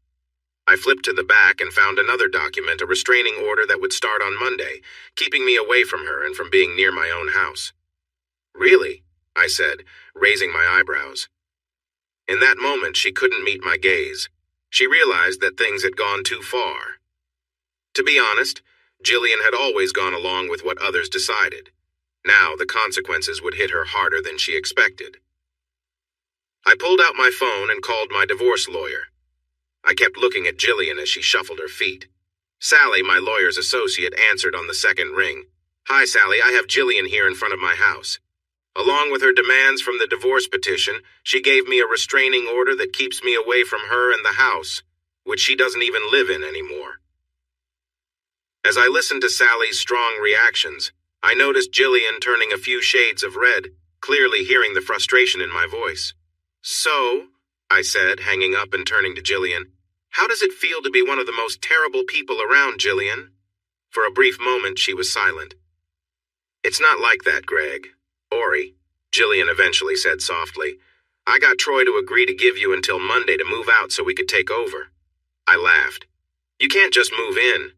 I flipped to the back and found another document, a restraining order that would start on Monday, keeping me away from her and from being near my own house. "Really?" I said, raising my eyebrows. In that moment, she couldn't meet my gaze. She realized that things had gone too far. To be honest, Jillian had always gone along with what others decided. Now the consequences would hit her harder than she expected. I pulled out my phone and called my divorce lawyer. I kept looking at Jillian as she shuffled her feet. Sally, my lawyer's associate, answered on the second ring. "Hi, Sally, I have Jillian here in front of my house." Along with her demands from the divorce petition, she gave me a restraining order that keeps me away from her and the house, which she doesn't even live in anymore. As I listened to Sally's strong reactions, I noticed Jillian turning a few shades of red, clearly hearing the frustration in my voice. "So," I said, hanging up and turning to Jillian, "how does it feel to be one of the most terrible people around, Jillian?" For a brief moment, she was silent. "It's not like that, Greg. Ori," Jillian eventually said softly, "I got Troy to agree to give you until Monday to move out so we could take over." I laughed. "You can't just move in."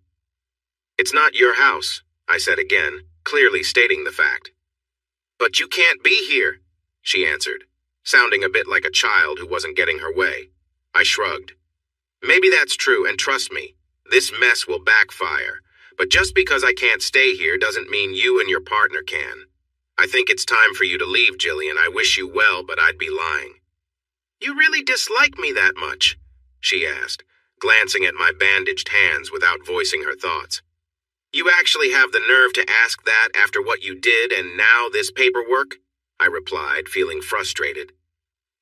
"It's not your house," I said again, clearly stating the fact. "But you can't be here," she answered, sounding a bit like a child who wasn't getting her way. I shrugged. "Maybe that's true, and trust me, this mess will backfire. But just because I can't stay here doesn't mean you and your partner can. I think it's time for you to leave, Jillian. I wish you well, but I'd be lying." "You really dislike me that much?" she asked, glancing at my bandaged hands without voicing her thoughts. "You actually have the nerve to ask that after what you did and now this paperwork?" I replied, feeling frustrated.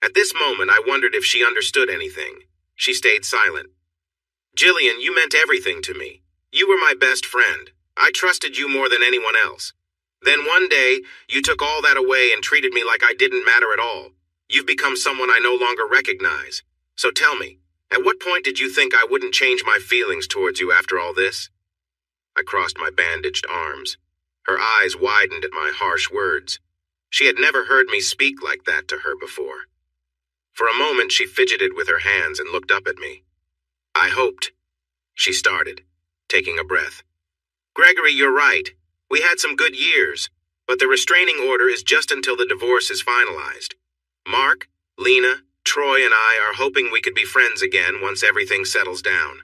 At this moment, I wondered if she understood anything. She stayed silent. "Jillian, you meant everything to me. You were my best friend. I trusted you more than anyone else. Then one day, you took all that away and treated me like I didn't matter at all. You've become someone I no longer recognize. So tell me, at what point did you think I wouldn't change my feelings towards you after all this?" I crossed my bandaged arms. Her eyes widened at my harsh words. She had never heard me speak like that to her before. For a moment, she fidgeted with her hands and looked up at me. "I hoped," she started, taking a breath. "Gregory, you're right. We had some good years, but the restraining order is just until the divorce is finalized. Mark, Lena, Troy, and I are hoping we could be friends again once everything settles down."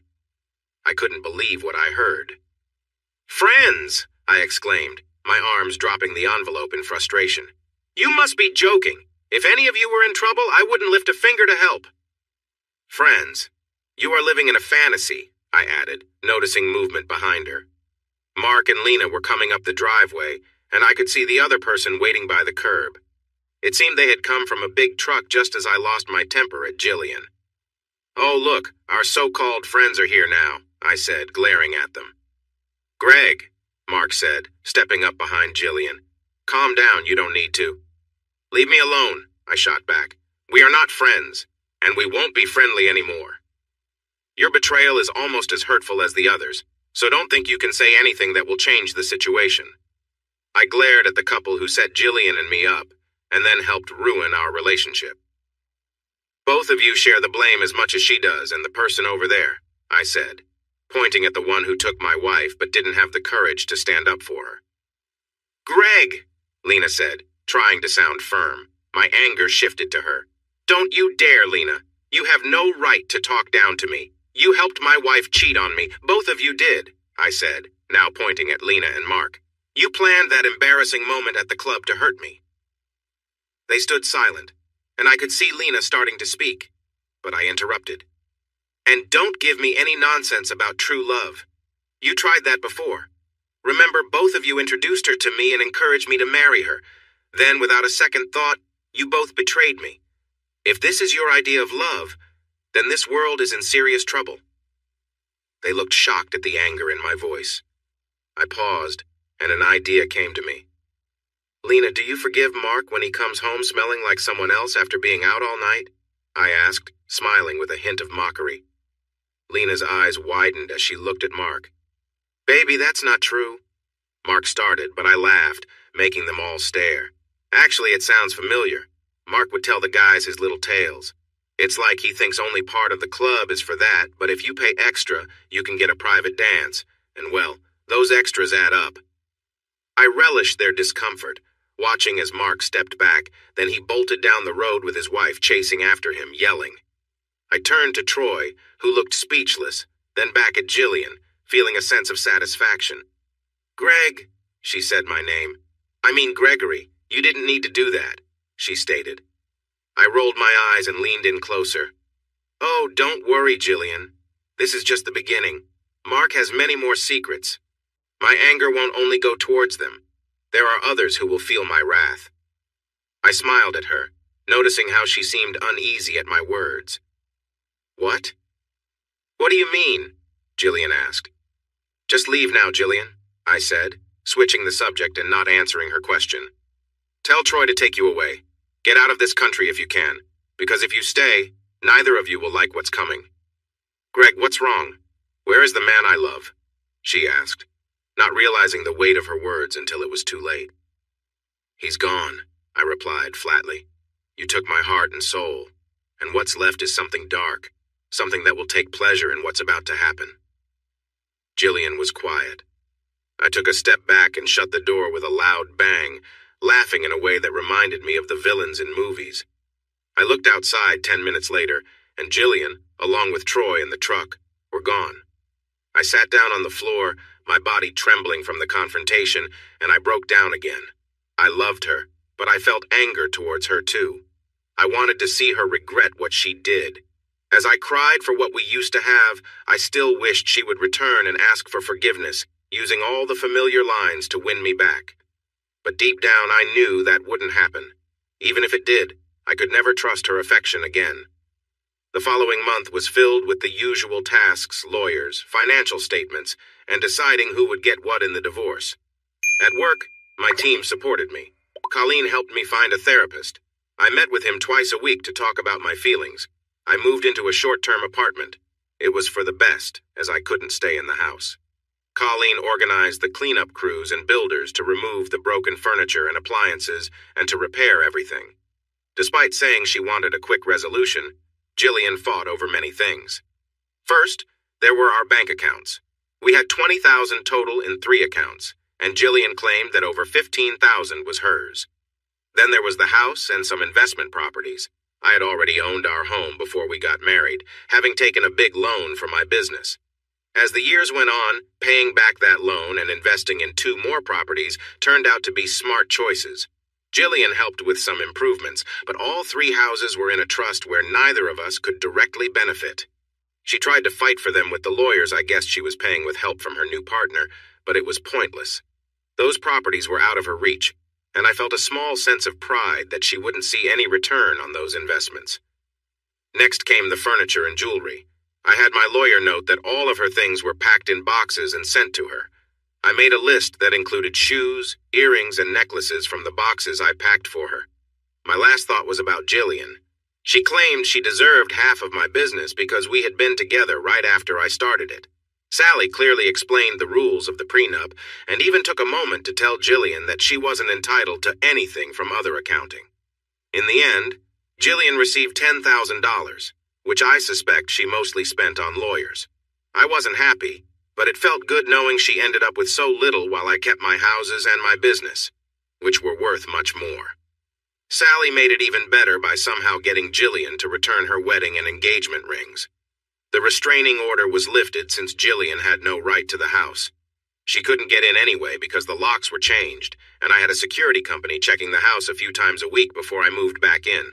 I couldn't believe what I heard. "Friends!" I exclaimed, my arms dropping the envelope in frustration. You must be joking. If any of you were in trouble, I wouldn't lift a finger to help. Friends, you are living in a fantasy, I added, noticing movement behind her. Mark and Lena were coming up the driveway, and I could see the other person waiting by the curb. It seemed they had come from a big truck just as I lost my temper at Jillian. Oh, look, our so-called friends are here now, I said, glaring at them. Greg, Mark said, stepping up behind Jillian. Calm down, you don't need to. Leave me alone, I shot back. We are not friends, and we won't be friendly anymore. Your betrayal is almost as hurtful as the others, so don't think you can say anything that will change the situation. I glared at the couple who set Jillian and me up, and then helped ruin our relationship. Both of you share the blame as much as she does and the person over there, I said, pointing at the one who took my wife but didn't have the courage to stand up for her. Greg, Lena said, trying to sound firm. My anger shifted to her. Don't you dare, Lena. You have no right to talk down to me. You helped my wife cheat on me. Both of you did, I said, now pointing at Lena and Mark. You planned that embarrassing moment at the club to hurt me. They stood silent, and I could see Lena starting to speak, but I interrupted. And don't give me any nonsense about true love. You tried that before. Remember, both of you introduced her to me and encouraged me to marry her. Then, without a second thought, you both betrayed me. If this is your idea of love, then this world is in serious trouble. They looked shocked at the anger in my voice. I paused, and an idea came to me. Lena, do you forgive Mark when he comes home smelling like someone else after being out all night? I asked, smiling with a hint of mockery. Lena's eyes widened as she looked at Mark. Baby, that's not true. Mark started, but I laughed, making them all stare. Actually, it sounds familiar. Mark would tell the guys his little tales. It's like he thinks only part of the club is for that, but if you pay extra, you can get a private dance. And well, those extras add up. I relished their discomfort, watching as Mark stepped back, then he bolted down the road with his wife chasing after him, yelling. I turned to Troy, who looked speechless, then back at Jillian, feeling a sense of satisfaction. Greg, she said my name. I mean Gregory, you didn't need to do that, she stated. I rolled my eyes and leaned in closer. Oh, don't worry, Jillian. This is just the beginning. Mark has many more secrets. My anger won't only go towards them. There are others who will feel my wrath. I smiled at her, noticing how she seemed uneasy at my words. What? What do you mean? Jillian asked. Just leave now, Jillian, I said, switching the subject and not answering her question. Tell Troy to take you away. Get out of this country if you can, because if you stay, neither of you will like what's coming. Greg, what's wrong? Where is the man I love? She asked, not realizing the weight of her words until it was too late. He's gone, I replied flatly. You took my heart and soul, and what's left is something dark, something that will take pleasure in what's about to happen. Jillian was quiet. I took a step back and shut the door with a loud bang, laughing in a way that reminded me of the villains in movies. I looked outside 10 minutes later, and Jillian, along with Troy and the truck, were gone. I sat down on the floor, my body trembling from the confrontation, and I broke down again. I loved her, but I felt anger towards her too. I wanted to see her regret what she did. As I cried for what we used to have, I still wished she would return and ask for forgiveness, using all the familiar lines to win me back. But deep down I knew that wouldn't happen. Even if it did, I could never trust her affection again. The following month was filled with the usual tasks, lawyers, financial statements, and deciding who would get what in the divorce. At work, my team supported me. Colleen helped me find a therapist. I met with him twice a week to talk about my feelings. I moved into a short-term apartment. It was for the best, as I couldn't stay in the house. Colleen organized the cleanup crews and builders to remove the broken furniture and appliances and to repair everything. Despite saying she wanted a quick resolution, Jillian fought over many things. First, there were our bank accounts. We had $20,000 total in 3 accounts, and Jillian claimed that over $15,000 was hers. Then there was the house and some investment properties. I had already owned our home before we got married, having taken a big loan for my business. As the years went on, paying back that loan and investing in 2 more properties turned out to be smart choices. Jillian helped with some improvements, but all three houses were in a trust where neither of us could directly benefit. She tried to fight for them with the lawyers I guessed she was paying with help from her new partner, but it was pointless. Those properties were out of her reach, and I felt a small sense of pride that she wouldn't see any return on those investments. Next came the furniture and jewelry. I had my lawyer note that all of her things were packed in boxes and sent to her. I made a list that included shoes, earrings, and necklaces from the boxes I packed for her. My last thought was about Jillian. She claimed she deserved half of my business because we had been together right after I started it. Sally clearly explained the rules of the prenup and even took a moment to tell Jillian that she wasn't entitled to anything from other accounting. In the end, Jillian received $10,000, which I suspect she mostly spent on lawyers. I wasn't happy, but it felt good knowing she ended up with so little while I kept my houses and my business, which were worth much more. Sally made it even better by somehow getting Jillian to return her wedding and engagement rings. The restraining order was lifted since Jillian had no right to the house. She couldn't get in anyway because the locks were changed, and I had a security company checking the house a few times a week before I moved back in.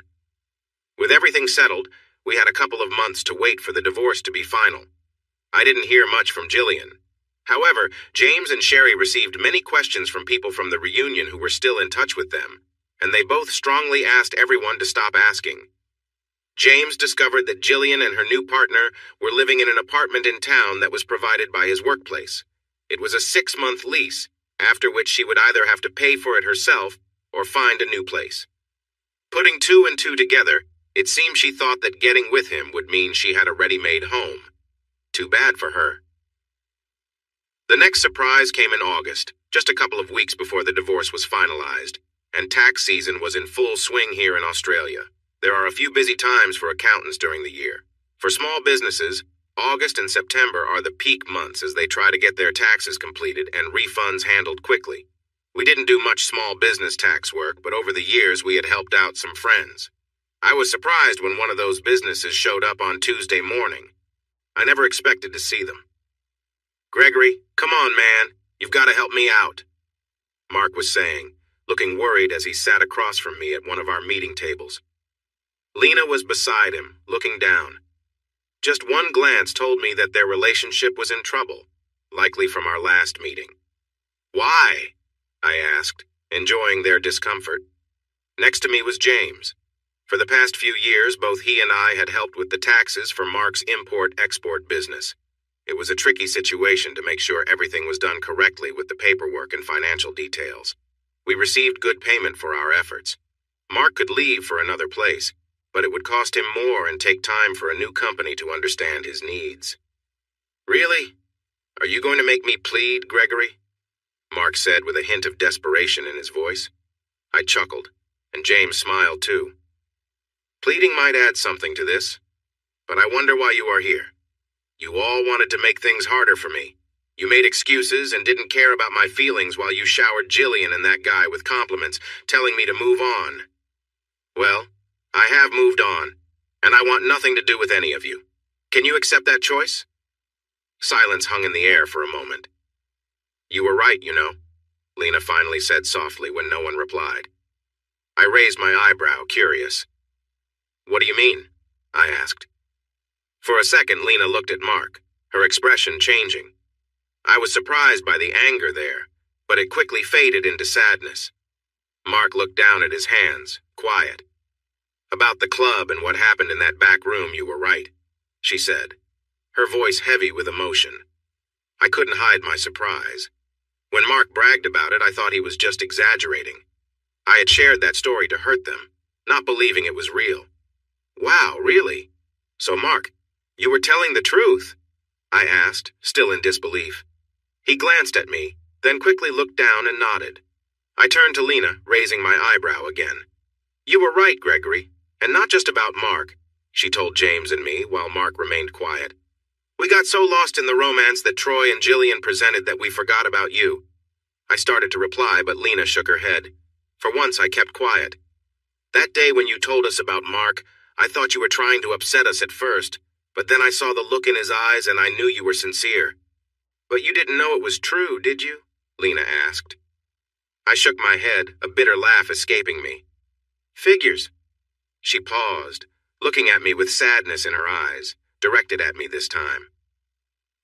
With everything settled, we had a couple of months to wait for the divorce to be final. I didn't hear much from Jillian. However, James and Sherry received many questions from people from the reunion who were still in touch with them, and they both strongly asked everyone to stop asking. James discovered that Jillian and her new partner were living in an apartment in town that was provided by his workplace. It was a 6-month lease, after which she would either have to pay for it herself or find a new place. Putting two and two together, it seemed she thought that getting with him would mean she had a ready-made home. Too bad for her. The next surprise came in August, just a couple of weeks before the divorce was finalized, and tax season was in full swing here in Australia. There are a few busy times for accountants during the year. For small businesses, August and September are the peak months as they try to get their taxes completed and refunds handled quickly. We didn't do much small business tax work, but over the years we had helped out some friends. I was surprised when one of those businesses showed up on Tuesday morning. I never expected to see them. "Gregory, come on, man. You've got to help me out," Mark was saying, looking worried as he sat across from me at one of our meeting tables. Lena was beside him, looking down. Just one glance told me that their relationship was in trouble, likely from our last meeting. "Why?" I asked, enjoying their discomfort. Next to me was James. For the past few years, both he and I had helped with the taxes for Mark's import-export business. It was a tricky situation to make sure everything was done correctly with the paperwork and financial details. We received good payment for our efforts. Mark could leave for another place, but it would cost him more and take time for a new company to understand his needs. "Really? Are you going to make me plead, Gregory?" Mark said with a hint of desperation in his voice. I chuckled, and James smiled too. "Pleading might add something to this, but I wonder why you are here. You all wanted to make things harder for me. You made excuses and didn't care about my feelings while you showered Jillian and that guy with compliments, telling me to move on. Well, I have moved on, and I want nothing to do with any of you. Can you accept that choice?" Silence hung in the air for a moment. "You were right, you know," Lena finally said softly when no one replied. I raised my eyebrow, curious. "What do you mean?" I asked. For a second, Lena looked at Mark, her expression changing. I was surprised by the anger there, but it quickly faded into sadness. Mark looked down at his hands, quiet. "About the club and what happened in that back room, you were right," she said, her voice heavy with emotion. I couldn't hide my surprise. When Mark bragged about it, I thought he was just exaggerating. I had shared that story to hurt them, not believing it was real. "Wow, really? So Mark, you were telling the truth?" I asked, still in disbelief. He glanced at me, then quickly looked down and nodded. I turned to Lena, raising my eyebrow again. "You were right, Gregory, and not just about Mark," she told James and me while Mark remained quiet. "We got so lost in the romance that Troy and Jillian presented that we forgot about you." I started to reply, but Lena shook her head. For once, I kept quiet. "That day when you told us about Mark, I thought you were trying to upset us at first, but then I saw the look in his eyes and I knew you were sincere." "But you didn't know it was true, did you?" Lena asked. I shook my head, a bitter laugh escaping me. Figures. She paused, looking at me with sadness in her eyes, directed at me this time.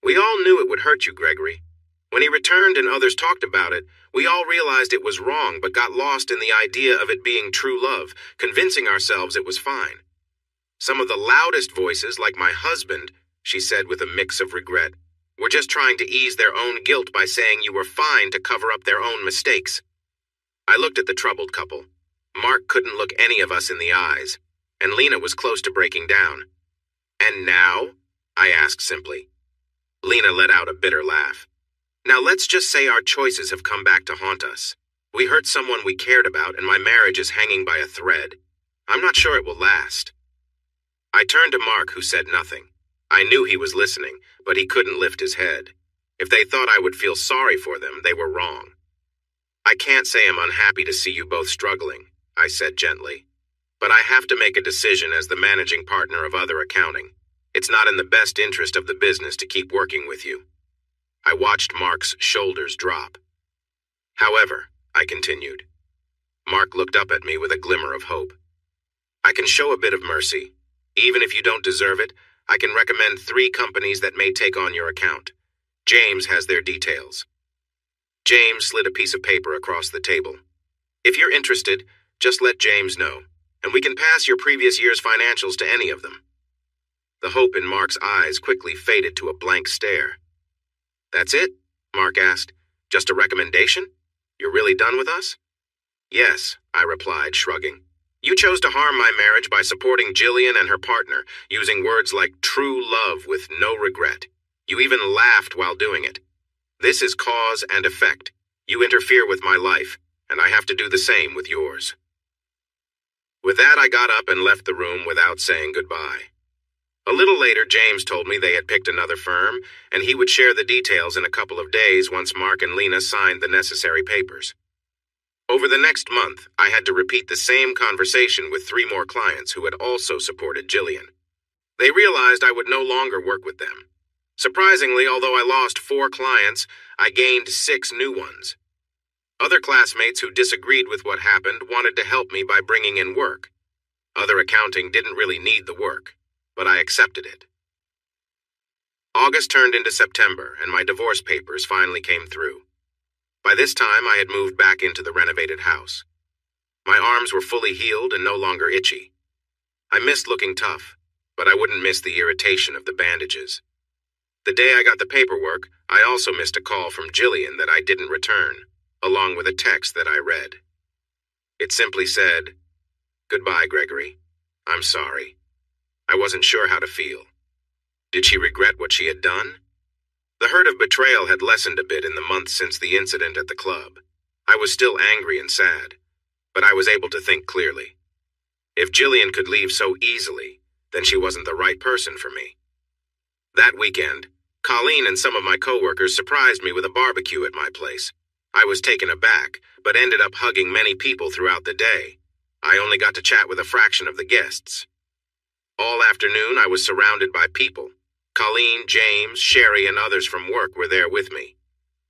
We all knew it would hurt you, Gregory. When he returned and others talked about it, we all realized it was wrong but got lost in the idea of it being true love, convincing ourselves it was fine. Some of the loudest voices, like my husband, she said with a mix of regret, were just trying to ease their own guilt by saying you were fine to cover up their own mistakes. I looked at the troubled couple. Mark couldn't look any of us in the eyes, and Lena was close to breaking down. And now? I asked simply. Lena let out a bitter laugh. Now let's just say our choices have come back to haunt us. We hurt someone we cared about and my marriage is hanging by a thread. I'm not sure it will last. I turned to Mark, who said nothing. I knew he was listening, but he couldn't lift his head. If they thought I would feel sorry for them, they were wrong. I can't say I'm unhappy to see you both struggling, I said gently. But I have to make a decision as the managing partner of Other Accounting. It's not in the best interest of the business to keep working with you. I watched Mark's shoulders drop. However, I continued. Mark looked up at me with a glimmer of hope. I can show a bit of mercy. Even if you don't deserve it, I can recommend 3 companies that may take on your account. James has their details. James slid a piece of paper across the table. If you're interested, just let James know, and we can pass your previous year's financials to any of them. The hope in Mark's eyes quickly faded to a blank stare. That's it? Mark asked. Just a recommendation? You're really done with us? Yes, I replied, shrugging. You chose to harm my marriage by supporting Jillian and her partner, using words like true love with no regret. You even laughed while doing it. This is cause and effect. You interfere with my life, and I have to do the same with yours. With that, I got up and left the room without saying goodbye. A little later, James told me they had picked another firm, and he would share the details in a couple of days once Mark and Lena signed the necessary papers. Over the next month, I had to repeat the same conversation with 3 more clients who had also supported Jillian. They realized I would no longer work with them. Surprisingly, although I lost 4 clients, I gained 6 new ones. Other classmates who disagreed with what happened wanted to help me by bringing in work. Other Accounting didn't really need the work, but I accepted it. August turned into September, and my divorce papers finally came through. By this time, I had moved back into the renovated house. My arms were fully healed and no longer itchy. I missed looking tough, but I wouldn't miss the irritation of the bandages. The day I got the paperwork, I also missed a call from Jillian that I didn't return, along with a text that I read. It simply said, "Goodbye, Gregory. I'm sorry. I wasn't sure how to feel." Did she regret what she had done? The hurt of betrayal had lessened a bit in the months since the incident at the club. I was still angry and sad, but I was able to think clearly. If Jillian could leave so easily, then she wasn't the right person for me. That weekend, Colleen and some of my coworkers surprised me with a barbecue at my place. I was taken aback, but ended up hugging many people throughout the day. I only got to chat with a fraction of the guests. All afternoon, I was surrounded by people. Colleen, James, Sherry, and others from work were there with me.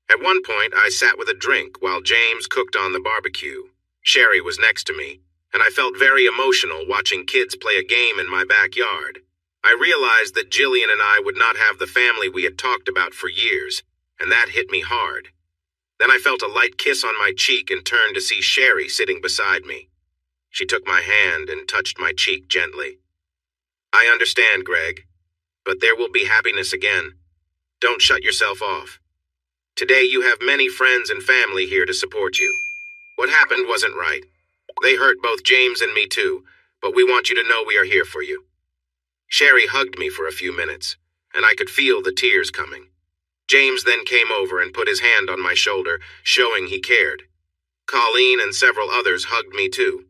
At one point, I sat with a drink while James cooked on the barbecue. Sherry was next to me, and I felt very emotional watching kids play a game in my backyard. I realized that Jillian and I would not have the family we had talked about for years, and that hit me hard. Then I felt a light kiss on my cheek and turned to see Sherry sitting beside me. She took my hand and touched my cheek gently. "I understand, Greg, but there will be happiness again. Don't shut yourself off. Today you have many friends and family here to support you. What happened wasn't right. They hurt both James and me too, but we want you to know we are here for you." Sherry hugged me for a few minutes, and I could feel the tears coming. James then came over and put his hand on my shoulder, showing he cared. Colleen and several others hugged me too.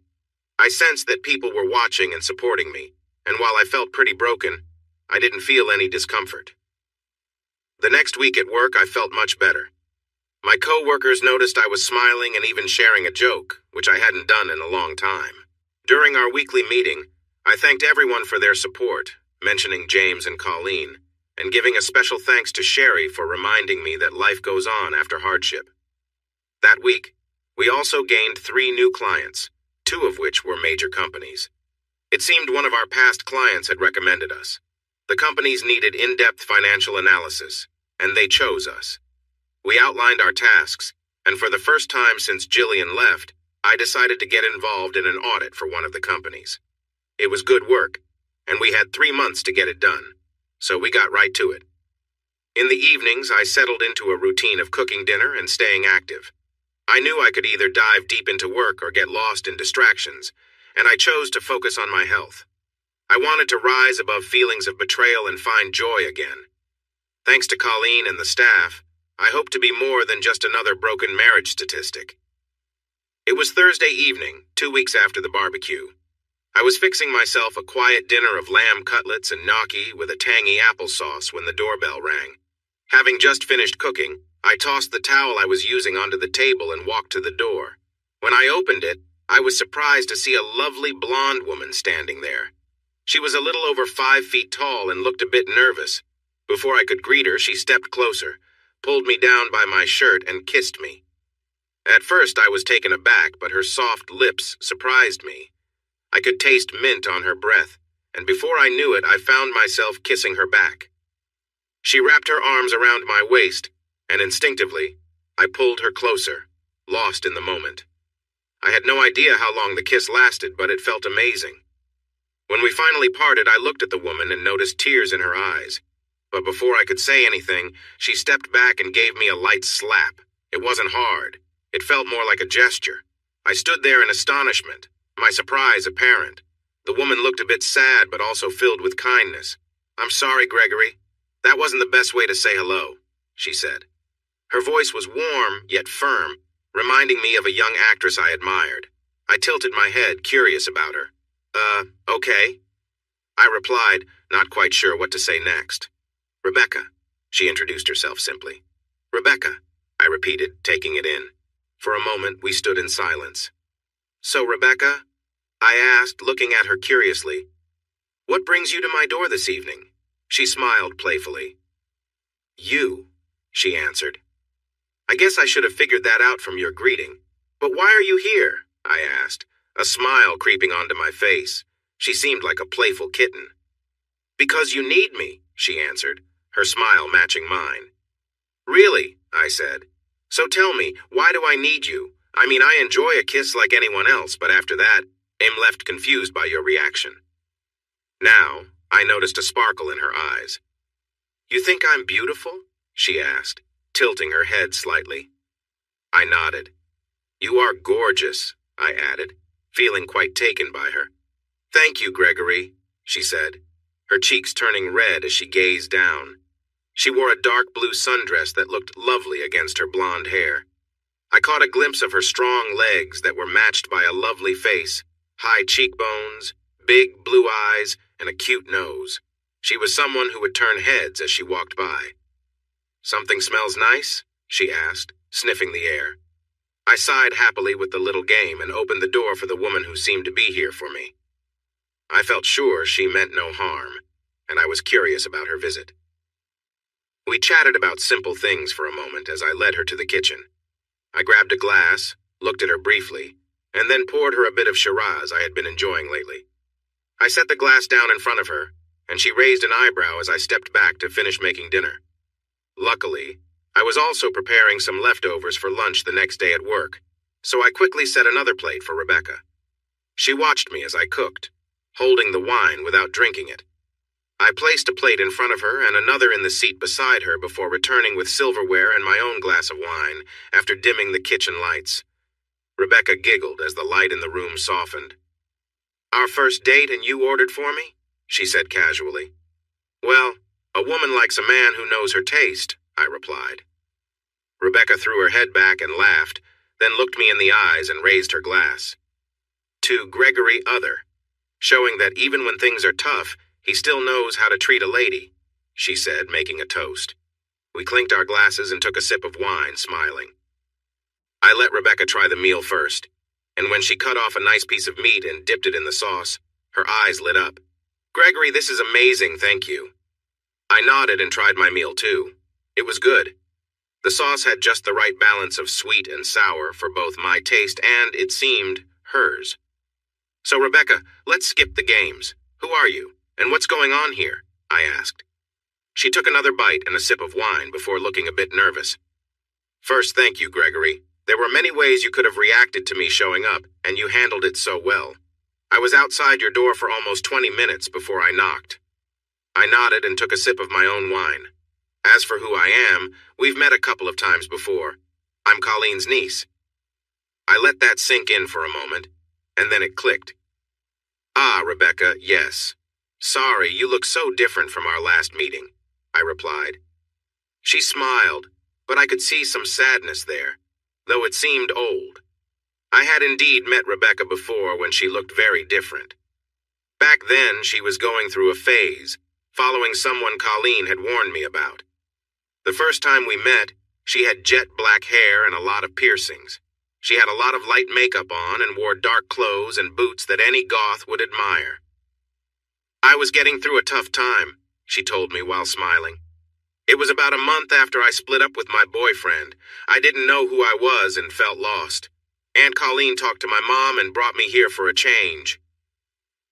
I sensed that people were watching and supporting me, and while I felt pretty broken, I didn't feel any discomfort. The next week at work, I felt much better. My co-workers noticed I was smiling and even sharing a joke, which I hadn't done in a long time. During our weekly meeting, I thanked everyone for their support, mentioning James and Colleen, and giving a special thanks to Sherry for reminding me that life goes on after hardship. That week, We also gained 3 new clients, 2 of which were major companies. It seemed one of our past clients had recommended us. The companies needed in-depth financial analysis, and they chose us. We outlined our tasks, and for the first time since Jillian left, I decided to get involved in an audit for one of the companies. It was good work, and we had 3 months to get it done, so we got right to it. In the evenings, I settled into a routine of cooking dinner and staying active. I knew I could either dive deep into work or get lost in distractions, and I chose to focus on my health. I wanted to rise above feelings of betrayal and find joy again. Thanks to Colleen and the staff, I hope to be more than just another broken marriage statistic. It was Thursday evening, 2 weeks after the barbecue. I was fixing myself a quiet dinner of lamb cutlets and gnocchi with a tangy applesauce when the doorbell rang. Having just finished cooking, I tossed the towel I was using onto the table and walked to the door. When I opened it, I was surprised to see a lovely blonde woman standing there. She was a little over 5 feet tall and looked a bit nervous. Before I could greet her, she stepped closer, pulled me down by my shirt, and kissed me. At first, I was taken aback, but her soft lips surprised me. I could taste mint on her breath, and before I knew it, I found myself kissing her back. She wrapped her arms around my waist, and instinctively, I pulled her closer, lost in the moment. I had no idea how long the kiss lasted, but it felt amazing. When we finally parted, I looked at the woman and noticed tears in her eyes. But before I could say anything, she stepped back and gave me a light slap. It wasn't hard. It felt more like a gesture. I stood there in astonishment, my surprise apparent. The woman looked a bit sad, but also filled with kindness. "I'm sorry, Gregory. That wasn't the best way to say hello," she said. Her voice was warm, yet firm, reminding me of a young actress I admired. I tilted my head, curious about her. Okay," I replied, not quite sure what to say next. "Rebecca," she introduced herself simply. "Rebecca," I repeated, taking it in. For a moment, we stood in silence. "So, Rebecca," I asked, looking at her curiously, "what brings you to my door this evening?" She smiled playfully. "You," she answered. "I guess I should have figured that out from your greeting. But why are you here?" I asked, a smile creeping onto my face. She seemed like a playful kitten. "Because you need me," she answered, her smile matching mine. "Really?" I said. "So tell me, why do I need you? I mean, I enjoy a kiss like anyone else, but after that, I'm left confused by your reaction." Now, I noticed a sparkle in her eyes. "You think I'm beautiful?" she asked, tilting her head slightly. I nodded. "You are gorgeous," I added, feeling quite taken by her. "Thank you, Gregory," she said, her cheeks turning red as she gazed down. She wore a dark blue sundress that looked lovely against her blonde hair. I caught a glimpse of her strong legs that were matched by a lovely face, high cheekbones, big blue eyes, and a cute nose. She was someone who would turn heads as she walked by. "Something smells nice?" she asked, sniffing the air. I sighed happily with the little game and opened the door for the woman who seemed to be here for me. I felt sure she meant no harm, and I was curious about her visit. We chatted about simple things for a moment as I led her to the kitchen. I grabbed a glass, looked at her briefly, and then poured her a bit of Shiraz I had been enjoying lately. I set the glass down in front of her, and she raised an eyebrow as I stepped back to finish making dinner. Luckily, I was also preparing some leftovers for lunch the next day at work, so I quickly set another plate for Rebecca. She watched me as I cooked, holding the wine without drinking it. I placed a plate in front of her and another in the seat beside her before returning with silverware and my own glass of wine after dimming the kitchen lights. Rebecca giggled as the light in the room softened. "Our first date and you ordered for me?" she said casually. "Well, a woman likes a man who knows her taste," I replied. Rebecca threw her head back and laughed, then looked me in the eyes and raised her glass. "To Gregory Other, showing that even when things are tough, he still knows how to treat a lady," she said, making a toast. We clinked our glasses and took a sip of wine, smiling. I let Rebecca try the meal first, and when she cut off a nice piece of meat and dipped it in the sauce, her eyes lit up. "Gregory, this is amazing, thank you." I nodded and tried my meal too. It was good. The sauce had just the right balance of sweet and sour for both my taste and, it seemed, hers. "So, Rebecca, let's skip the games. Who are you, and what's going on here?" I asked. She took another bite and a sip of wine before looking a bit nervous. "First, thank you, Gregory. There were many ways you could have reacted to me showing up, and you handled it so well. I was outside your door for almost 20 minutes before I knocked." I nodded and took a sip of my own wine. "As for who I am, we've met a couple of times before. I'm Colleen's niece." I let that sink in for a moment, and then it clicked. "Ah, Rebecca, yes. Sorry, you look so different from our last meeting," I replied. She smiled, but I could see some sadness there, though it seemed old. I had indeed met Rebecca before when she looked very different. Back then, she was going through a phase, following someone Colleen had warned me about. The first time we met, she had jet black hair and a lot of piercings. She had a lot of light makeup on and wore dark clothes and boots that any goth would admire. "I was getting through a tough time," she told me while smiling. "It was about a month after I split up with my boyfriend. I didn't know who I was and felt lost. Aunt Colleen talked to my mom and brought me here for a change."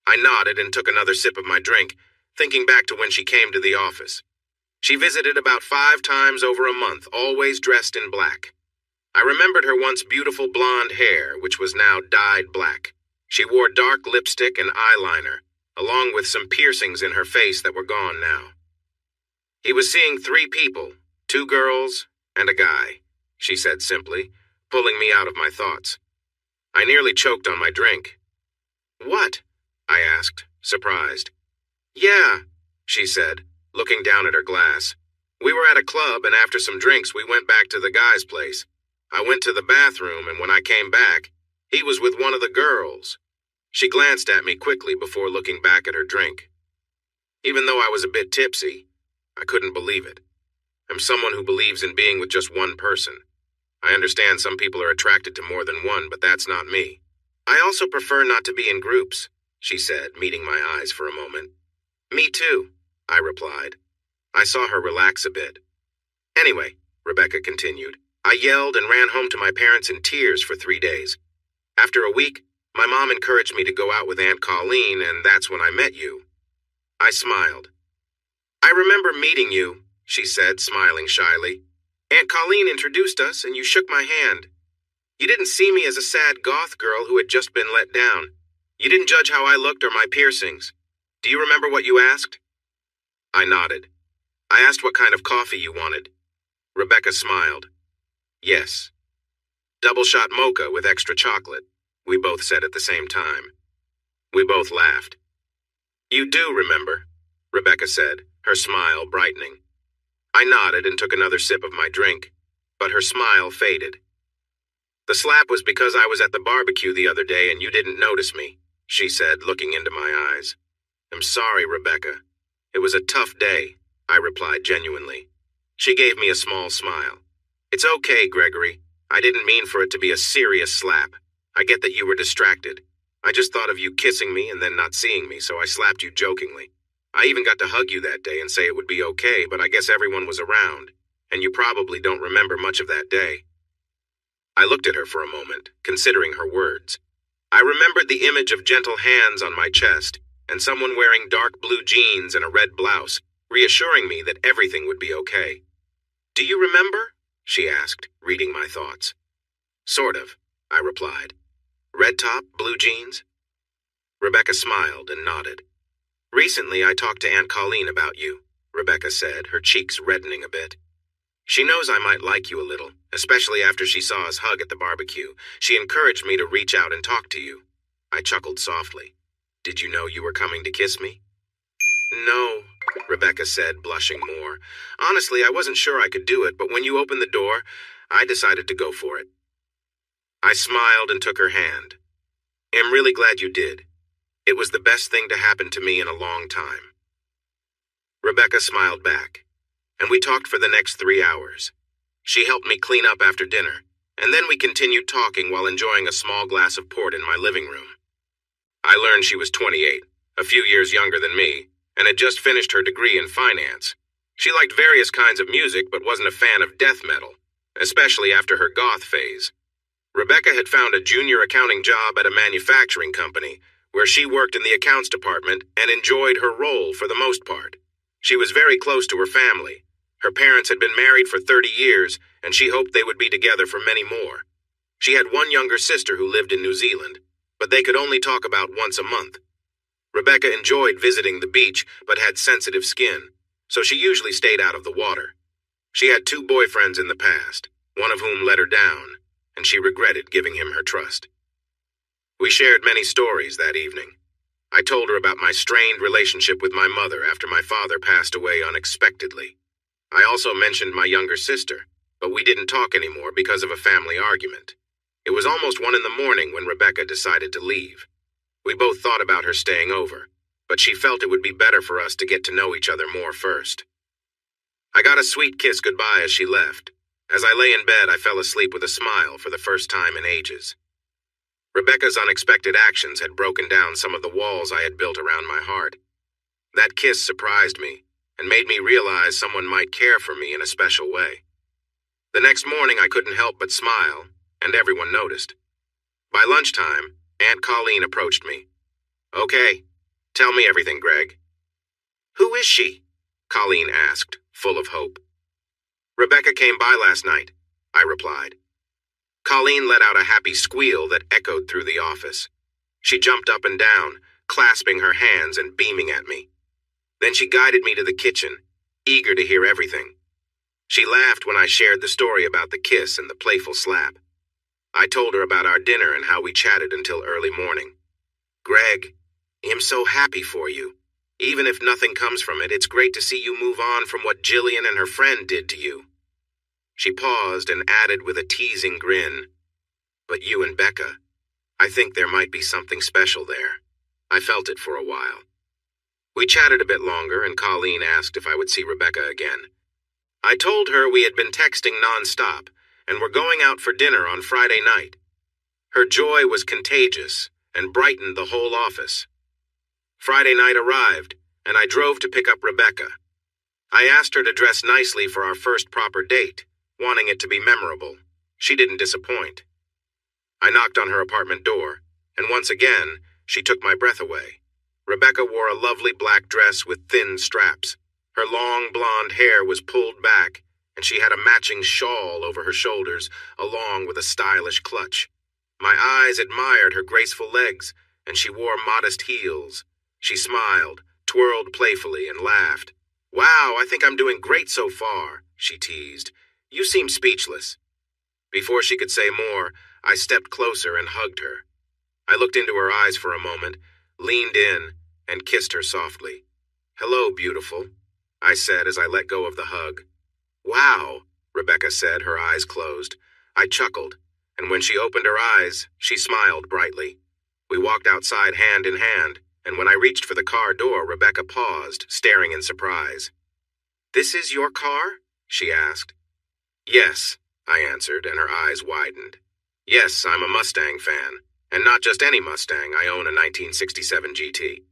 I nodded and took another sip of my drink, thinking back to when she came to the office. She visited about 5 times over a month, always dressed in black. I remembered her once beautiful blonde hair, which was now dyed black. She wore dark lipstick and eyeliner, along with some piercings in her face that were gone now. "He was seeing 3 people, 2 girls and a guy," she said simply, pulling me out of my thoughts. I nearly choked on my drink. "What?" I asked, surprised. "Yeah," she said, looking down at her glass. "We were at a club, and after some drinks we went back to the guy's place. I went to the bathroom, and when I came back, he was with one of the girls." She glanced at me quickly before looking back at her drink. Even though I was a bit tipsy, I couldn't believe it. I'm someone who believes in being with just one person. I understand some people are attracted to more than one, but that's not me. "I also prefer not to be in groups," she said, meeting my eyes for a moment. "Me too," I replied. I saw her relax a bit. "Anyway," Rebecca continued, "I yelled and ran home to my parents in tears for 3 days. After a week, my mom encouraged me to go out with Aunt Colleen, and that's when I met you." I smiled. "I remember meeting you," she said, smiling shyly. "Aunt Colleen introduced us, and you shook my hand. You didn't see me as a sad goth girl who had just been let down. You didn't judge how I looked or my piercings. Do you remember what you asked?" I nodded. "I asked what kind of coffee you wanted." Rebecca smiled. "Yes. Double shot mocha with extra chocolate," we both said at the same time. We both laughed. "You do remember," Rebecca said, her smile brightening. I nodded and took another sip of my drink, but her smile faded. "The slap was because I was at the barbecue the other day and you didn't notice me," she said, looking into my eyes. "I'm sorry, Rebecca. It was a tough day," I replied genuinely. She gave me a small smile. "It's okay, Gregory. I didn't mean for it to be a serious slap. I get that you were distracted. I just thought of you kissing me and then not seeing me, so I slapped you jokingly. I even got to hug you that day and say it would be okay, but I guess everyone was around, and you probably don't remember much of that day." I looked at her for a moment, considering her words. I remembered the image of gentle hands on my chest, and someone wearing dark blue jeans and a red blouse, reassuring me that everything would be okay. "Do you remember?" she asked, reading my thoughts. "Sort of," I replied. "Red top, blue jeans?" Rebecca smiled and nodded. "Recently I talked to Aunt Colleen about you," Rebecca said, her cheeks reddening a bit. "She knows I might like you a little, especially after she saw us hug at the barbecue. She encouraged me to reach out and talk to you." I chuckled softly. "Did you know you were coming to kiss me?" "No," Rebecca said, blushing more. "Honestly, I wasn't sure I could do it, but when you opened the door, I decided to go for it." I smiled and took her hand. "I'm really glad you did. It was the best thing to happen to me in a long time." Rebecca smiled back, and we talked for the next 3 hours. She helped me clean up after dinner, and then we continued talking while enjoying a small glass of port in my living room. I learned she was 28, a few years younger than me, and had just finished her degree in finance. She liked various kinds of music but wasn't a fan of death metal, especially after her goth phase. Rebecca had found a junior accounting job at a manufacturing company, where she worked in the accounts department and enjoyed her role for the most part. She was very close to her family. Her parents had been married for 30 years, and she hoped they would be together for many more. She had one younger sister who lived in New Zealand, but they could only talk about once a month. Rebecca enjoyed visiting the beach, but had sensitive skin, so she usually stayed out of the water. She had 2 boyfriends in the past, one of whom let her down, and she regretted giving him her trust. We shared many stories that evening. I told her about my strained relationship with my mother after my father passed away unexpectedly. I also mentioned my younger sister, but we didn't talk anymore because of a family argument. It was almost 1 in the morning when Rebecca decided to leave. We both thought about her staying over, but she felt it would be better for us to get to know each other more first. I got a sweet kiss goodbye as she left. As I lay in bed, I fell asleep with a smile for the first time in ages. Rebecca's unexpected actions had broken down some of the walls I had built around my heart. That kiss surprised me and made me realize someone might care for me in a special way. The next morning, I couldn't help but smile, and everyone noticed. By lunchtime, Aunt Colleen approached me. "Okay, tell me everything, Greg." "Who is she?" Colleen asked, full of hope. "Rebecca came by last night," I replied. Colleen let out a happy squeal that echoed through the office. She jumped up and down, clasping her hands and beaming at me. Then she guided me to the kitchen, eager to hear everything. She laughed when I shared the story about the kiss and the playful slap. I told her about our dinner and how we chatted until early morning. "Greg, I'm so happy for you. Even if nothing comes from it, it's great to see you move on from what Jillian and her friend did to you." She paused and added with a teasing grin, "But you and Becca, I think there might be something special there." I felt it for a while. We chatted a bit longer, and Colleen asked if I would see Rebecca again. I told her we had been texting nonstop and were going out for dinner on Friday night. Her joy was contagious and brightened the whole office. Friday night arrived, and I drove to pick up Rebecca. I asked her to dress nicely for our first proper date, wanting it to be memorable. She didn't disappoint. I knocked on her apartment door, and once again, she took my breath away. Rebecca wore a lovely black dress with thin straps. Her long blonde hair was pulled back, and she had a matching shawl over her shoulders, along with a stylish clutch. My eyes admired her graceful legs, and she wore modest heels. She smiled, twirled playfully, and laughed. "Wow, I think I'm doing great so far," she teased. "You seem speechless." Before she could say more, I stepped closer and hugged her. I looked into her eyes for a moment, leaned in, and kissed her softly. "Hello, beautiful," I said as I let go of the hug. "Wow," Rebecca said, her eyes closed. I chuckled, and when she opened her eyes, she smiled brightly. We walked outside hand in hand, and when I reached for the car door, Rebecca paused, staring in surprise. "This is your car?" she asked. "Yes," I answered, and her eyes widened. "Yes, I'm a Mustang fan, and not just any Mustang. I own a 1967 GT.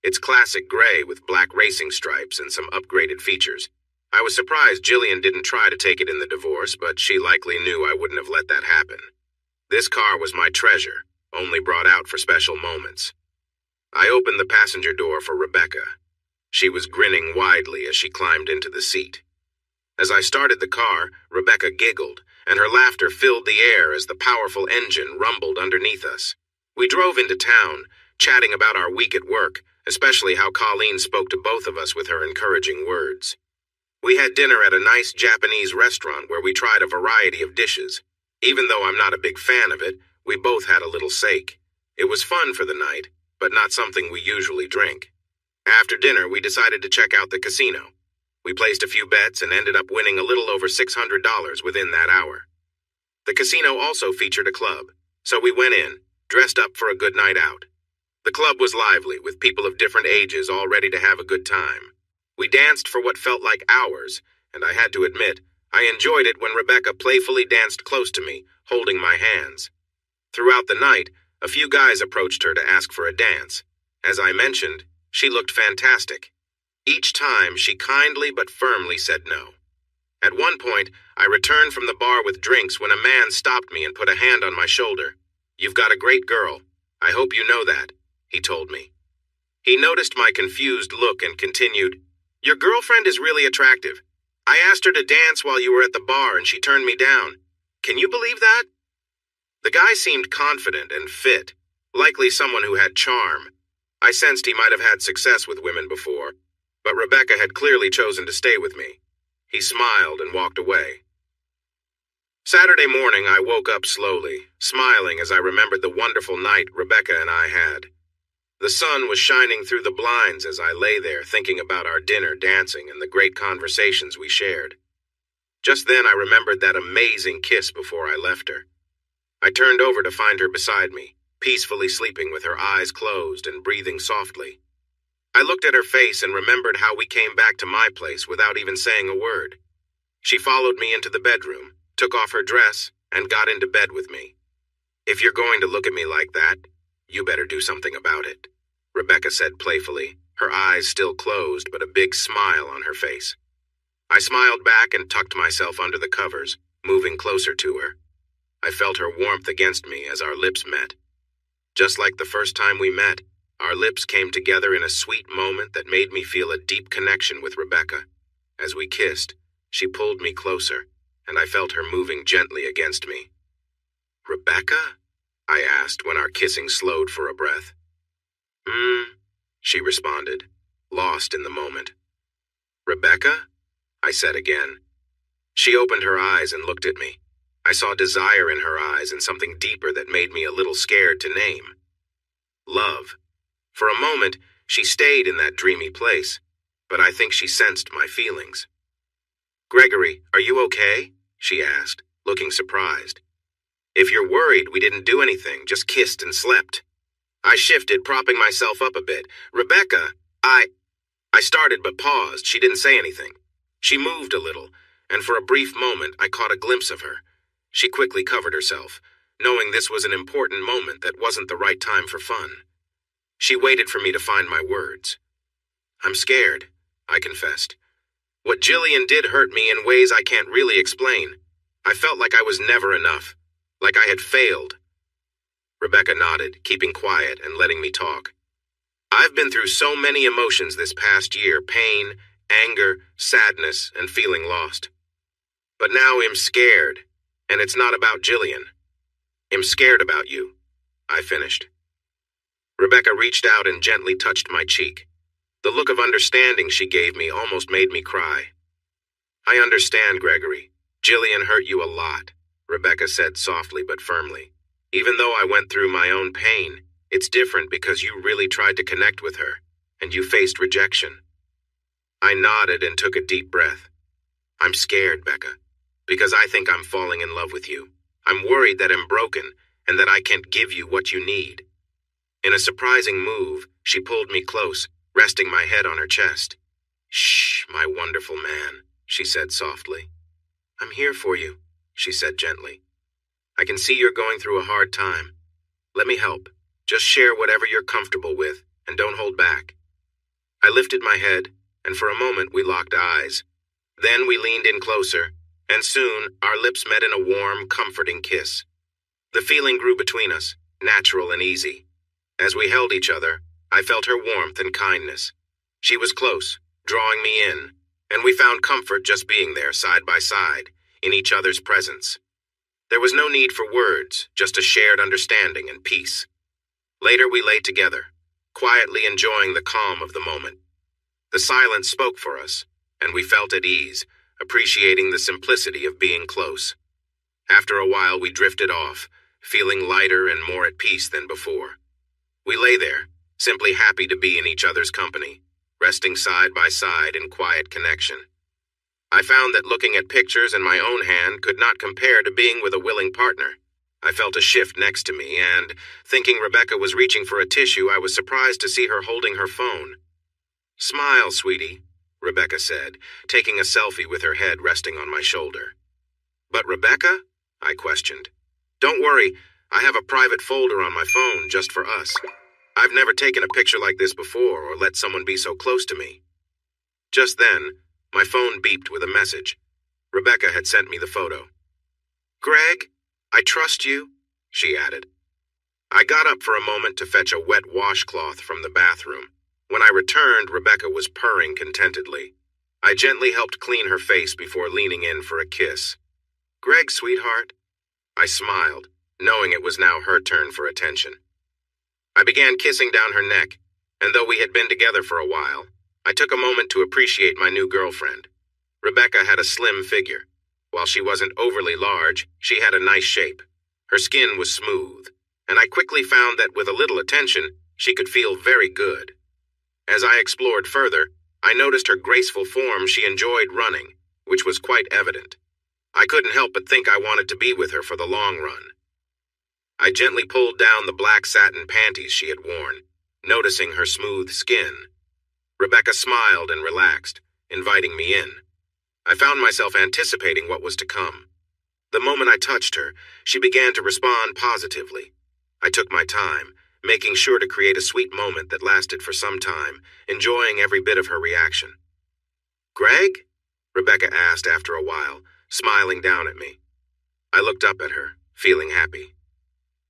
It's classic gray with black racing stripes and some upgraded features. I was surprised Jillian didn't try to take it in the divorce, but she likely knew I wouldn't have let that happen. This car was my treasure, only brought out for special moments." I opened the passenger door for Rebecca. She was grinning widely as she climbed into the seat. As I started the car, Rebecca giggled, and her laughter filled the air as the powerful engine rumbled underneath us. We drove into town, chatting about our week at work, especially how Colleen spoke to both of us with her encouraging words. We had dinner at a nice Japanese restaurant where we tried a variety of dishes. Even though I'm not a big fan of it, we both had a little sake. It was fun for the night, but not something we usually drink. After dinner, we decided to check out the casino. We placed a few bets and ended up winning a little over $600 within that hour. The casino also featured a club, so we went in, dressed up for a good night out. The club was lively, with people of different ages all ready to have a good time. We danced for what felt like hours, and I had to admit, I enjoyed it when Rebecca playfully danced close to me, holding my hands. Throughout the night, a few guys approached her to ask for a dance. As I mentioned, she looked fantastic. Each time, she kindly but firmly said no. At one point, I returned from the bar with drinks when a man stopped me and put a hand on my shoulder. "You've got a great girl. I hope you know that," he told me. He noticed my confused look and continued, "Your girlfriend is really attractive. I asked her to dance while you were at the bar and she turned me down. Can you believe that?" The guy seemed confident and fit, likely someone who had charm. I sensed he might have had success with women before, but Rebecca had clearly chosen to stay with me. He smiled and walked away. Saturday morning, I woke up slowly, smiling as I remembered the wonderful night Rebecca and I had. The sun was shining through the blinds as I lay there thinking about our dinner, dancing, and the great conversations we shared. Just then I remembered that amazing kiss before I left her. I turned over to find her beside me, peacefully sleeping with her eyes closed and breathing softly. I looked at her face and remembered how we came back to my place without even saying a word. She followed me into the bedroom, took off her dress, and got into bed with me. "If you're going to look at me like that, you better do something about it," Rebecca said playfully, her eyes still closed but a big smile on her face. I smiled back and tucked myself under the covers, moving closer to her. I felt her warmth against me as our lips met. Just like the first time we met, our lips came together in a sweet moment that made me feel a deep connection with Rebecca. As we kissed, she pulled me closer, and I felt her moving gently against me. "Rebecca?" I asked when our kissing slowed for a breath. She responded, lost in the moment. "Rebecca?" I said again. She opened her eyes and looked at me. I saw desire in her eyes and something deeper that made me a little scared to name. Love. For a moment, she stayed in that dreamy place, but I think she sensed my feelings. "Gregory, are you okay?" she asked, looking surprised. "If you're worried, we didn't do anything, just kissed and slept." I shifted, propping myself up a bit. "Rebecca, I started but paused. She didn't say anything. She moved a little, and for a brief moment I caught a glimpse of her. She quickly covered herself, knowing this was an important moment that wasn't the right time for fun. She waited for me to find my words. "I'm scared," I confessed. "What Jillian did hurt me in ways I can't really explain. I felt like I was never enough, like I had failed." Rebecca nodded, keeping quiet and letting me talk. "I've been through so many emotions this past year, pain, anger, sadness, and feeling lost. But now I'm scared, and it's not about Jillian. I'm scared about you," I finished. Rebecca reached out and gently touched my cheek. The look of understanding she gave me almost made me cry. "I understand, Gregory. Jillian hurt you a lot," Rebecca said softly but firmly. "Even though I went through my own pain, it's different because you really tried to connect with her, and you faced rejection." I nodded and took a deep breath. "I'm scared, Becca, because I think I'm falling in love with you. I'm worried that I'm broken and that I can't give you what you need." In a surprising move, she pulled me close, resting my head on her chest. "Shh, my wonderful man," she said softly. "I'm here for you," she said gently. "I can see you're going through a hard time. Let me help. Just share whatever you're comfortable with, and don't hold back." I lifted my head, and for a moment we locked eyes. Then we leaned in closer, and soon our lips met in a warm, comforting kiss. The feeling grew between us, natural and easy. As we held each other, I felt her warmth and kindness. She was close, drawing me in, and we found comfort just being there side by side, in each other's presence. There was no need for words, just a shared understanding and peace. Later we lay together, quietly enjoying the calm of the moment. The silence spoke for us, and we felt at ease, appreciating the simplicity of being close. After a while we drifted off, feeling lighter and more at peace than before. We lay there, simply happy to be in each other's company, resting side by side in quiet connection. I found that looking at pictures in my own hand could not compare to being with a willing partner. I felt a shift next to me, and, thinking Rebecca was reaching for a tissue, I was surprised to see her holding her phone. "Smile, sweetie," Rebecca said, taking a selfie with her head resting on my shoulder. "But Rebecca?" I questioned. "Don't worry, I have a private folder on my phone just for us. I've never taken a picture like this before or let someone be so close to me." Just then, my phone beeped with a message. Rebecca had sent me the photo. "Greg, I trust you," she added. I got up for a moment to fetch a wet washcloth from the bathroom. When I returned, Rebecca was purring contentedly. I gently helped clean her face before leaning in for a kiss. "Greg, sweetheart." I smiled, knowing it was now her turn for attention. I began kissing down her neck, and though we had been together for a while, I took a moment to appreciate my new girlfriend. Rebecca had a slim figure. While she wasn't overly large, she had a nice shape. Her skin was smooth, and I quickly found that with a little attention, she could feel very good. As I explored further, I noticed her graceful form. She enjoyed running, which was quite evident. I couldn't help but think I wanted to be with her for the long run. I gently pulled down the black satin panties she had worn, noticing her smooth skin. Rebecca smiled and relaxed, inviting me in. I found myself anticipating what was to come. The moment I touched her, she began to respond positively. I took my time, making sure to create a sweet moment that lasted for some time, enjoying every bit of her reaction. "Greg?" Rebecca asked after a while, smiling down at me. I looked up at her, feeling happy.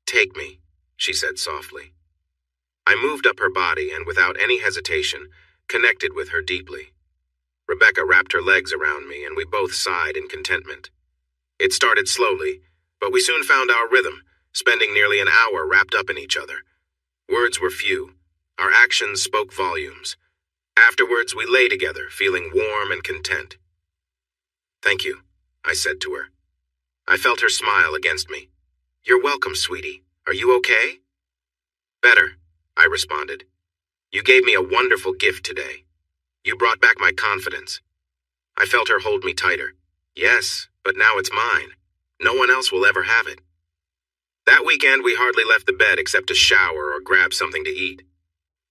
"Take me," she said softly. I moved up her body and, without any hesitation, connected with her deeply. Rebecca wrapped her legs around me, and we both sighed in contentment. It started slowly, but we soon found our rhythm, spending nearly an hour wrapped up in each other. Words were few. Our actions spoke volumes. Afterwards, we lay together, feeling warm and content. "Thank you," I said to her. I felt her smile against me. "You're welcome, sweetie. Are you okay?" "Better," I responded. "You gave me a wonderful gift today. You brought back my confidence." I felt her hold me tighter. "Yes, but now it's mine. No one else will ever have it." That weekend, we hardly left the bed except to shower or grab something to eat.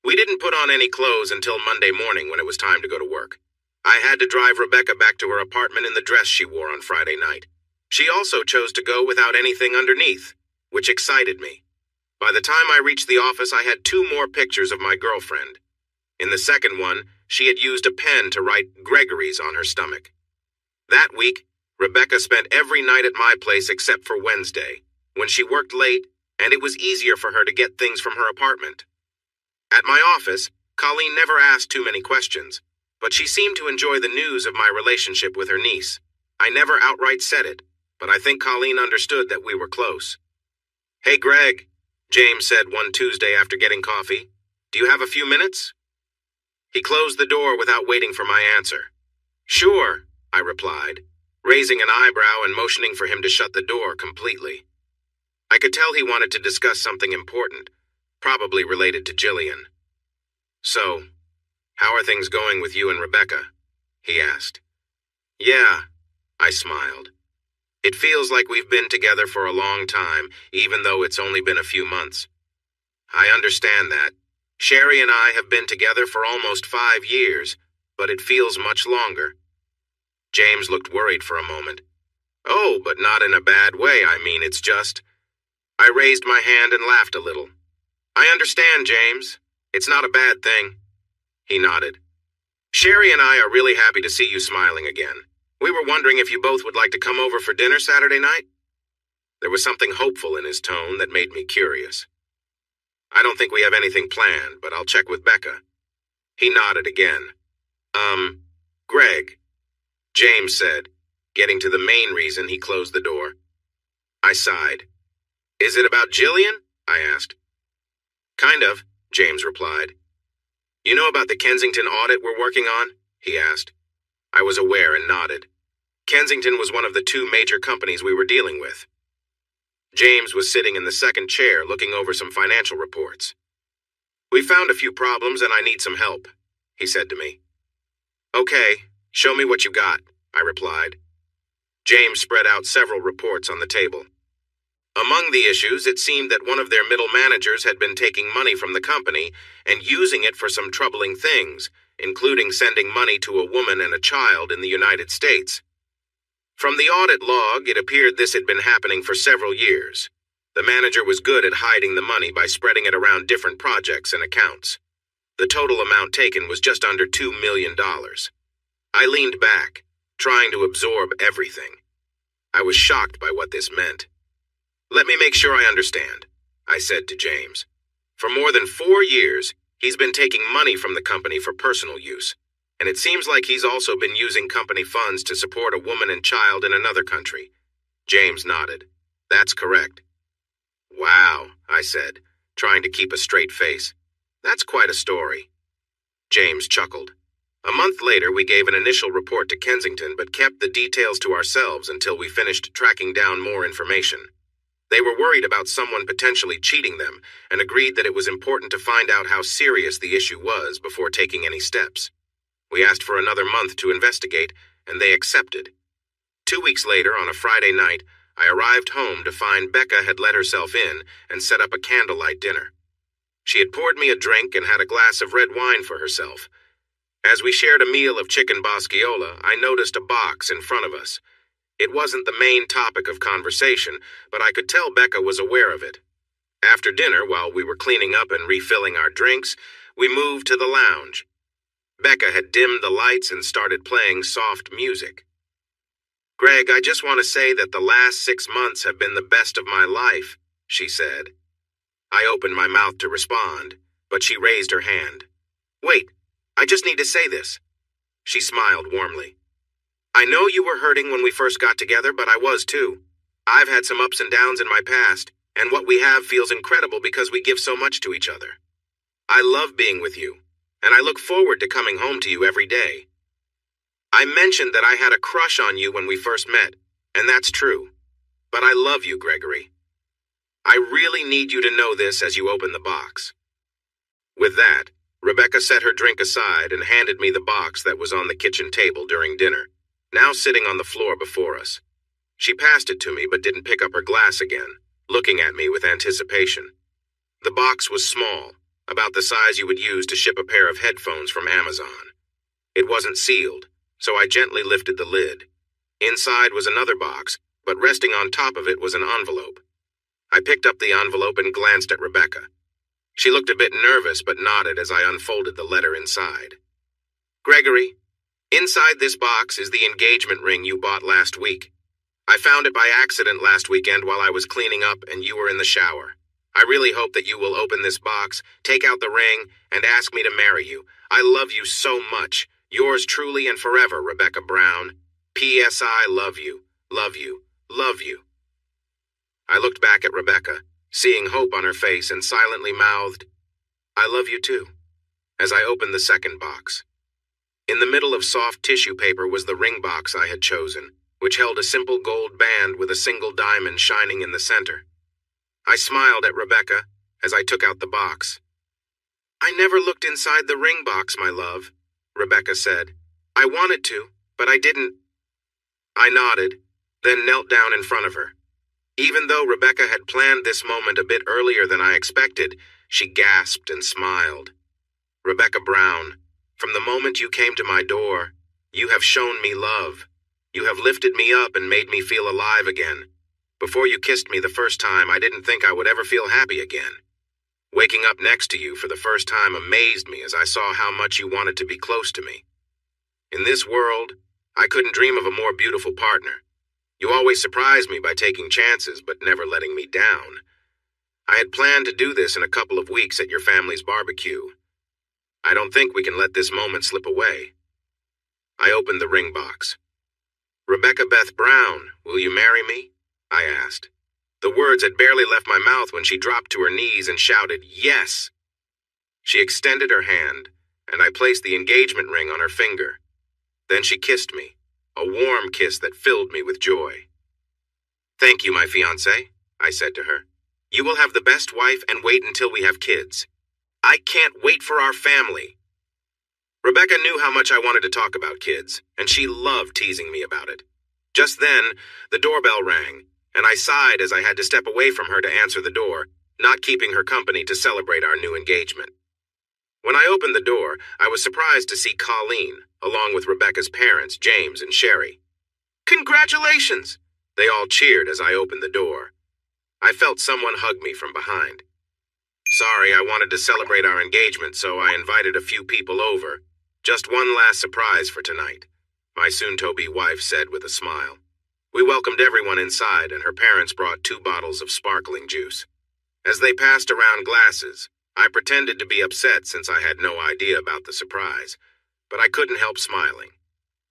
We didn't put on any clothes until Monday morning when it was time to go to work. I had to drive Rebecca back to her apartment in the dress she wore on Friday night. She also chose to go without anything underneath, which excited me. By the time I reached the office, I had 2 more pictures of my girlfriend. In the second one, she had used a pen to write Gregory's on her stomach. That week, Rebecca spent every night at my place except for Wednesday, when she worked late, and it was easier for her to get things from her apartment. At my office, Colleen never asked too many questions, but she seemed to enjoy the news of my relationship with her niece. I never outright said it, but I think Colleen understood that we were close. "Hey, Greg," James said one Tuesday after getting coffee. "Do you have a few minutes?" He closed the door without waiting for my answer. "Sure," I replied, raising an eyebrow and motioning for him to shut the door completely. I could tell he wanted to discuss something important, probably related to Jillian. "So, how are things going with you and Rebecca?" he asked. "Yeah," I smiled. "It feels like we've been together for a long time, even though it's only been a few months." "I understand that. Sherry and I have been together for almost 5 years, but it feels much longer." James looked worried for a moment. "Oh, but not in a bad way. I mean, it's just..." I raised my hand and laughed a little. "I understand, James. It's not a bad thing." He nodded. "Sherry and I are really happy to see you smiling again. We were wondering if you both would like to come over for dinner Saturday night?" There was something hopeful in his tone that made me curious. "I don't think we have anything planned, but I'll check with Becca." He nodded again. Greg," James said, getting to the main reason he closed the door. I sighed. "Is it about Jillian?" I asked. "Kind of," James replied. "You know about the Kensington audit we're working on?" he asked. I was aware and nodded. Kensington was one of the 2 major companies we were dealing with. James was sitting in the second chair looking over some financial reports. "We found a few problems and I need some help," he said to me. "Okay, show me what you got," I replied. James spread out several reports on the table. Among the issues, it seemed that one of their middle managers had been taking money from the company and using it for some troubling things, including sending money to a woman and a child in the United States. From the audit log, it appeared this had been happening for several years. The manager was good at hiding the money by spreading it around different projects and accounts. The total amount taken was just under $2 million. I leaned back, trying to absorb everything. I was shocked by what this meant. "Let me make sure I understand," I said to James. "For more than 4 years, he's been taking money from the company for personal use, and it seems like he's also been using company funds to support a woman and child in another country." James nodded. "That's correct." "Wow," I said, trying to keep a straight face. "That's quite a story." James chuckled. A month later, we gave an initial report to Kensington, but kept the details to ourselves until we finished tracking down more information. They were worried about someone potentially cheating them and agreed that it was important to find out how serious the issue was before taking any steps. We asked for another month to investigate, and they accepted. 2 weeks later, on a Friday night, I arrived home to find Becca had let herself in and set up a candlelight dinner. She had poured me a drink and had a glass of red wine for herself. As we shared a meal of chicken bosquiola, I noticed a box in front of us. It wasn't the main topic of conversation, but I could tell Becca was aware of it. After dinner, while we were cleaning up and refilling our drinks, we moved to the lounge. Becca had dimmed the lights and started playing soft music. "Greg, I just want to say that the last 6 months have been the best of my life," she said. I opened my mouth to respond, but she raised her hand. "Wait, I just need to say this." She smiled warmly. "I know you were hurting when we first got together, but I was too. I've had some ups and downs in my past, and what we have feels incredible because we give so much to each other. I love being with you, and I look forward to coming home to you every day. I mentioned that I had a crush on you when we first met, and that's true. But I love you, Gregory. I really need you to know this as you open the box." With that, Rebecca set her drink aside and handed me the box that was on the kitchen table during dinner, now sitting on the floor before us. She passed it to me but didn't pick up her glass again, looking at me with anticipation. The box was small, about the size you would use to ship a pair of headphones from Amazon. It wasn't sealed, so I gently lifted the lid. Inside was another box, but resting on top of it was an envelope. I picked up the envelope and glanced at Rebecca. She looked a bit nervous but nodded as I unfolded the letter inside. "Gregory, inside this box is the engagement ring you bought last week. I found it by accident last weekend while I was cleaning up and you were in the shower. I really hope that you will open this box, take out the ring, and ask me to marry you. I love you so much. Yours truly and forever, Rebecca Brown. P.S. I love you, love you, love you." I looked back at Rebecca, seeing hope on her face, and silently mouthed, "I love you too," as I opened the second box. In the middle of soft tissue paper was the ring box I had chosen, which held a simple gold band with a single diamond shining in the center. I smiled at Rebecca as I took out the box. "I never looked inside the ring box, my love," Rebecca said. "I wanted to, but I didn't." I nodded, then knelt down in front of her. Even though Rebecca had planned this moment a bit earlier than I expected, she gasped and smiled. "Rebecca Brown, from the moment you came to my door, you have shown me love. You have lifted me up and made me feel alive again. Before you kissed me the first time, I didn't think I would ever feel happy again. Waking up next to you for the first time amazed me as I saw how much you wanted to be close to me. In this world, I couldn't dream of a more beautiful partner. You always surprised me by taking chances but never letting me down. I had planned to do this in a couple of weeks at your family's barbecue. I don't think we can let this moment slip away." I opened the ring box. "Rebecca Beth Brown, will you marry me?" I asked. The words had barely left my mouth when she dropped to her knees and shouted, "Yes!" She extended her hand, and I placed the engagement ring on her finger. Then she kissed me, a warm kiss that filled me with joy. "Thank you, my fiancé," I said to her. "You will have the best wife and wait until we have kids. I can't wait for our family." Rebecca knew how much I wanted to talk about kids, and she loved teasing me about it. Just then, the doorbell rang, and I sighed as I had to step away from her to answer the door, not keeping her company to celebrate our new engagement. When I opened the door, I was surprised to see Colleen, along with Rebecca's parents, James and Sherry. "Congratulations!" They all cheered as I opened the door. I felt someone hug me from behind. "Sorry, I wanted to celebrate our engagement, so I invited a few people over. Just one last surprise for tonight. my soon-to-be wife said with a smile. We welcomed everyone inside, and her parents brought 2 bottles of sparkling juice. As they passed around glasses, I pretended to be upset since I had no idea about the surprise, but I couldn't help smiling.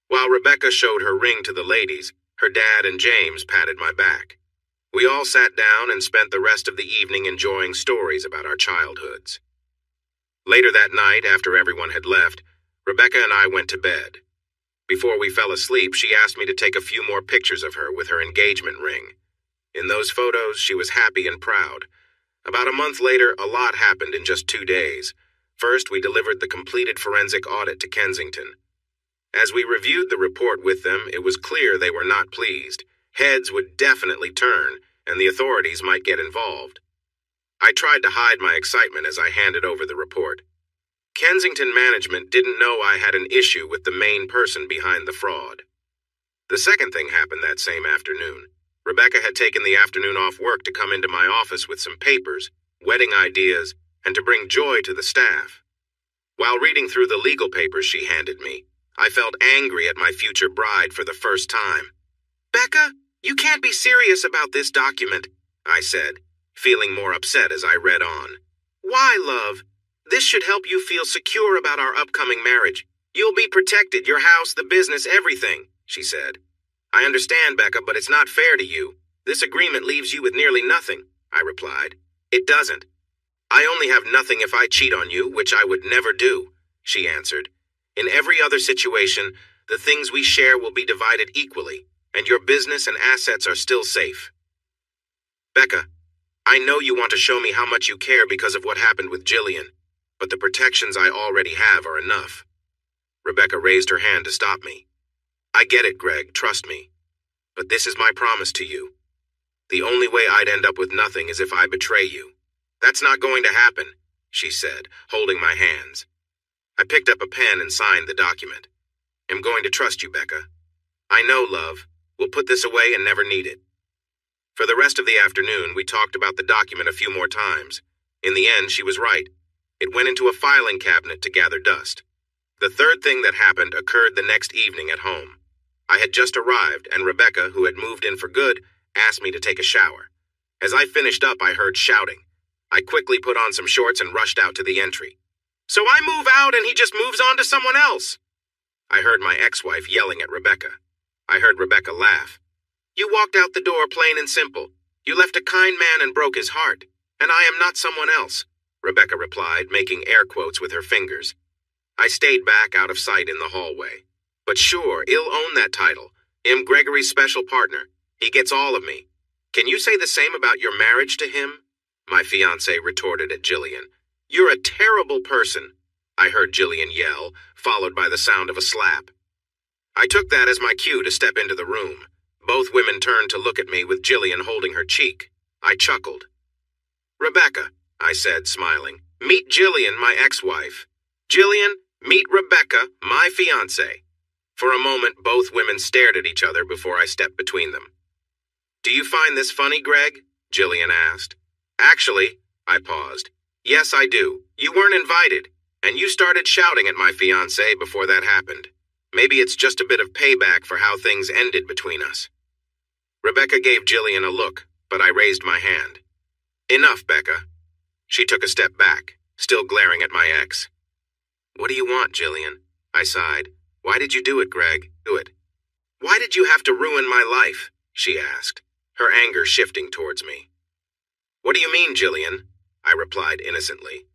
While Rebecca showed her ring to the ladies, her dad and James patted my back. We all sat down and spent the rest of the evening enjoying stories about our childhoods. Later that night, after everyone had left, Rebecca and I went to bed. Before we fell asleep, she asked me to take a few more pictures of her with her engagement ring. In those photos, she was happy and proud. About a month later, a lot happened in just 2 days. First, we delivered the completed forensic audit to Kensington. As we reviewed the report with them, it was clear they were not pleased. Heads would definitely turn, and the authorities might get involved. I tried to hide my excitement as I handed over the report. Kensington management didn't know I had an issue with the main person behind the fraud. The second thing happened that same afternoon. Rebecca had taken the afternoon off work to come into my office with some papers, wedding ideas, and to bring joy to the staff. While reading through the legal papers she handed me, I felt angry at my future bride for the first time. "Becca, you can't be serious about this document," I said, feeling more upset as I read on. "Why, love? This should help you feel secure about our upcoming marriage. You'll be protected, your house, the business, everything," she said. "I understand, Becca, but it's not fair to you. This agreement leaves you with nearly nothing," I replied. "It doesn't. I only have nothing if I cheat on you, which I would never do," she answered. "In every other situation, the things we share will be divided equally, and your business and assets are still safe." "Becca, I know you want to show me how much you care because of what happened with Jillian, but the protections I already have are enough." Rebecca raised her hand to stop me. "I get it, Greg, trust me. But this is my promise to you. The only way I'd end up with nothing is if I betray you. That's not going to happen," she said, holding my hands. I picked up a pen and signed the document. "I'm going to trust you, Becca. I know, love. We'll put this away and never need it." For the rest of the afternoon, we talked about the document a few more times. In the end, she was right. It went into a filing cabinet to gather dust. The third thing that happened occurred the next evening at home. I had just arrived, and Rebecca, who had moved in for good, asked me to take a shower. As I finished up, I heard shouting. I quickly put on some shorts and rushed out to the entry. "So I move out and he just moves on to someone else?" I heard my ex-wife yelling at Rebecca. I heard Rebecca laugh. "You walked out the door plain and simple. You left a kind man and broke his heart. And I am not someone else," Rebecca replied, making air quotes with her fingers. I stayed back out of sight in the hallway. "But sure, he'll own that title. I'm Gregory's special partner. He gets all of me. Can you say the same about your marriage to him?" my fiancé retorted at Jillian. "You're a terrible person," I heard Jillian yell, followed by the sound of a slap. I took that as my cue to step into the room. Both women turned to look at me with Jillian holding her cheek. I chuckled. "Rebecca," I said, smiling. "Meet Jillian, my ex-wife. Jillian, meet Rebecca, my fiancé." For a moment, both women stared at each other before I stepped between them. "Do you find this funny, Greg?" Jillian asked. "Actually," I paused. "Yes, I do. You weren't invited, and you started shouting at my fiancé before that happened. Maybe it's just a bit of payback for how things ended between us." Rebecca gave Jillian a look, but I raised my hand. "Enough, Becca." She took a step back, still glaring at my ex. "What do you want, Jillian?" I sighed. "Why did you do it, Greg? Do it." "Why did you have to ruin my life?" she asked, her anger shifting towards me. "What do you mean, Jillian?" I replied innocently.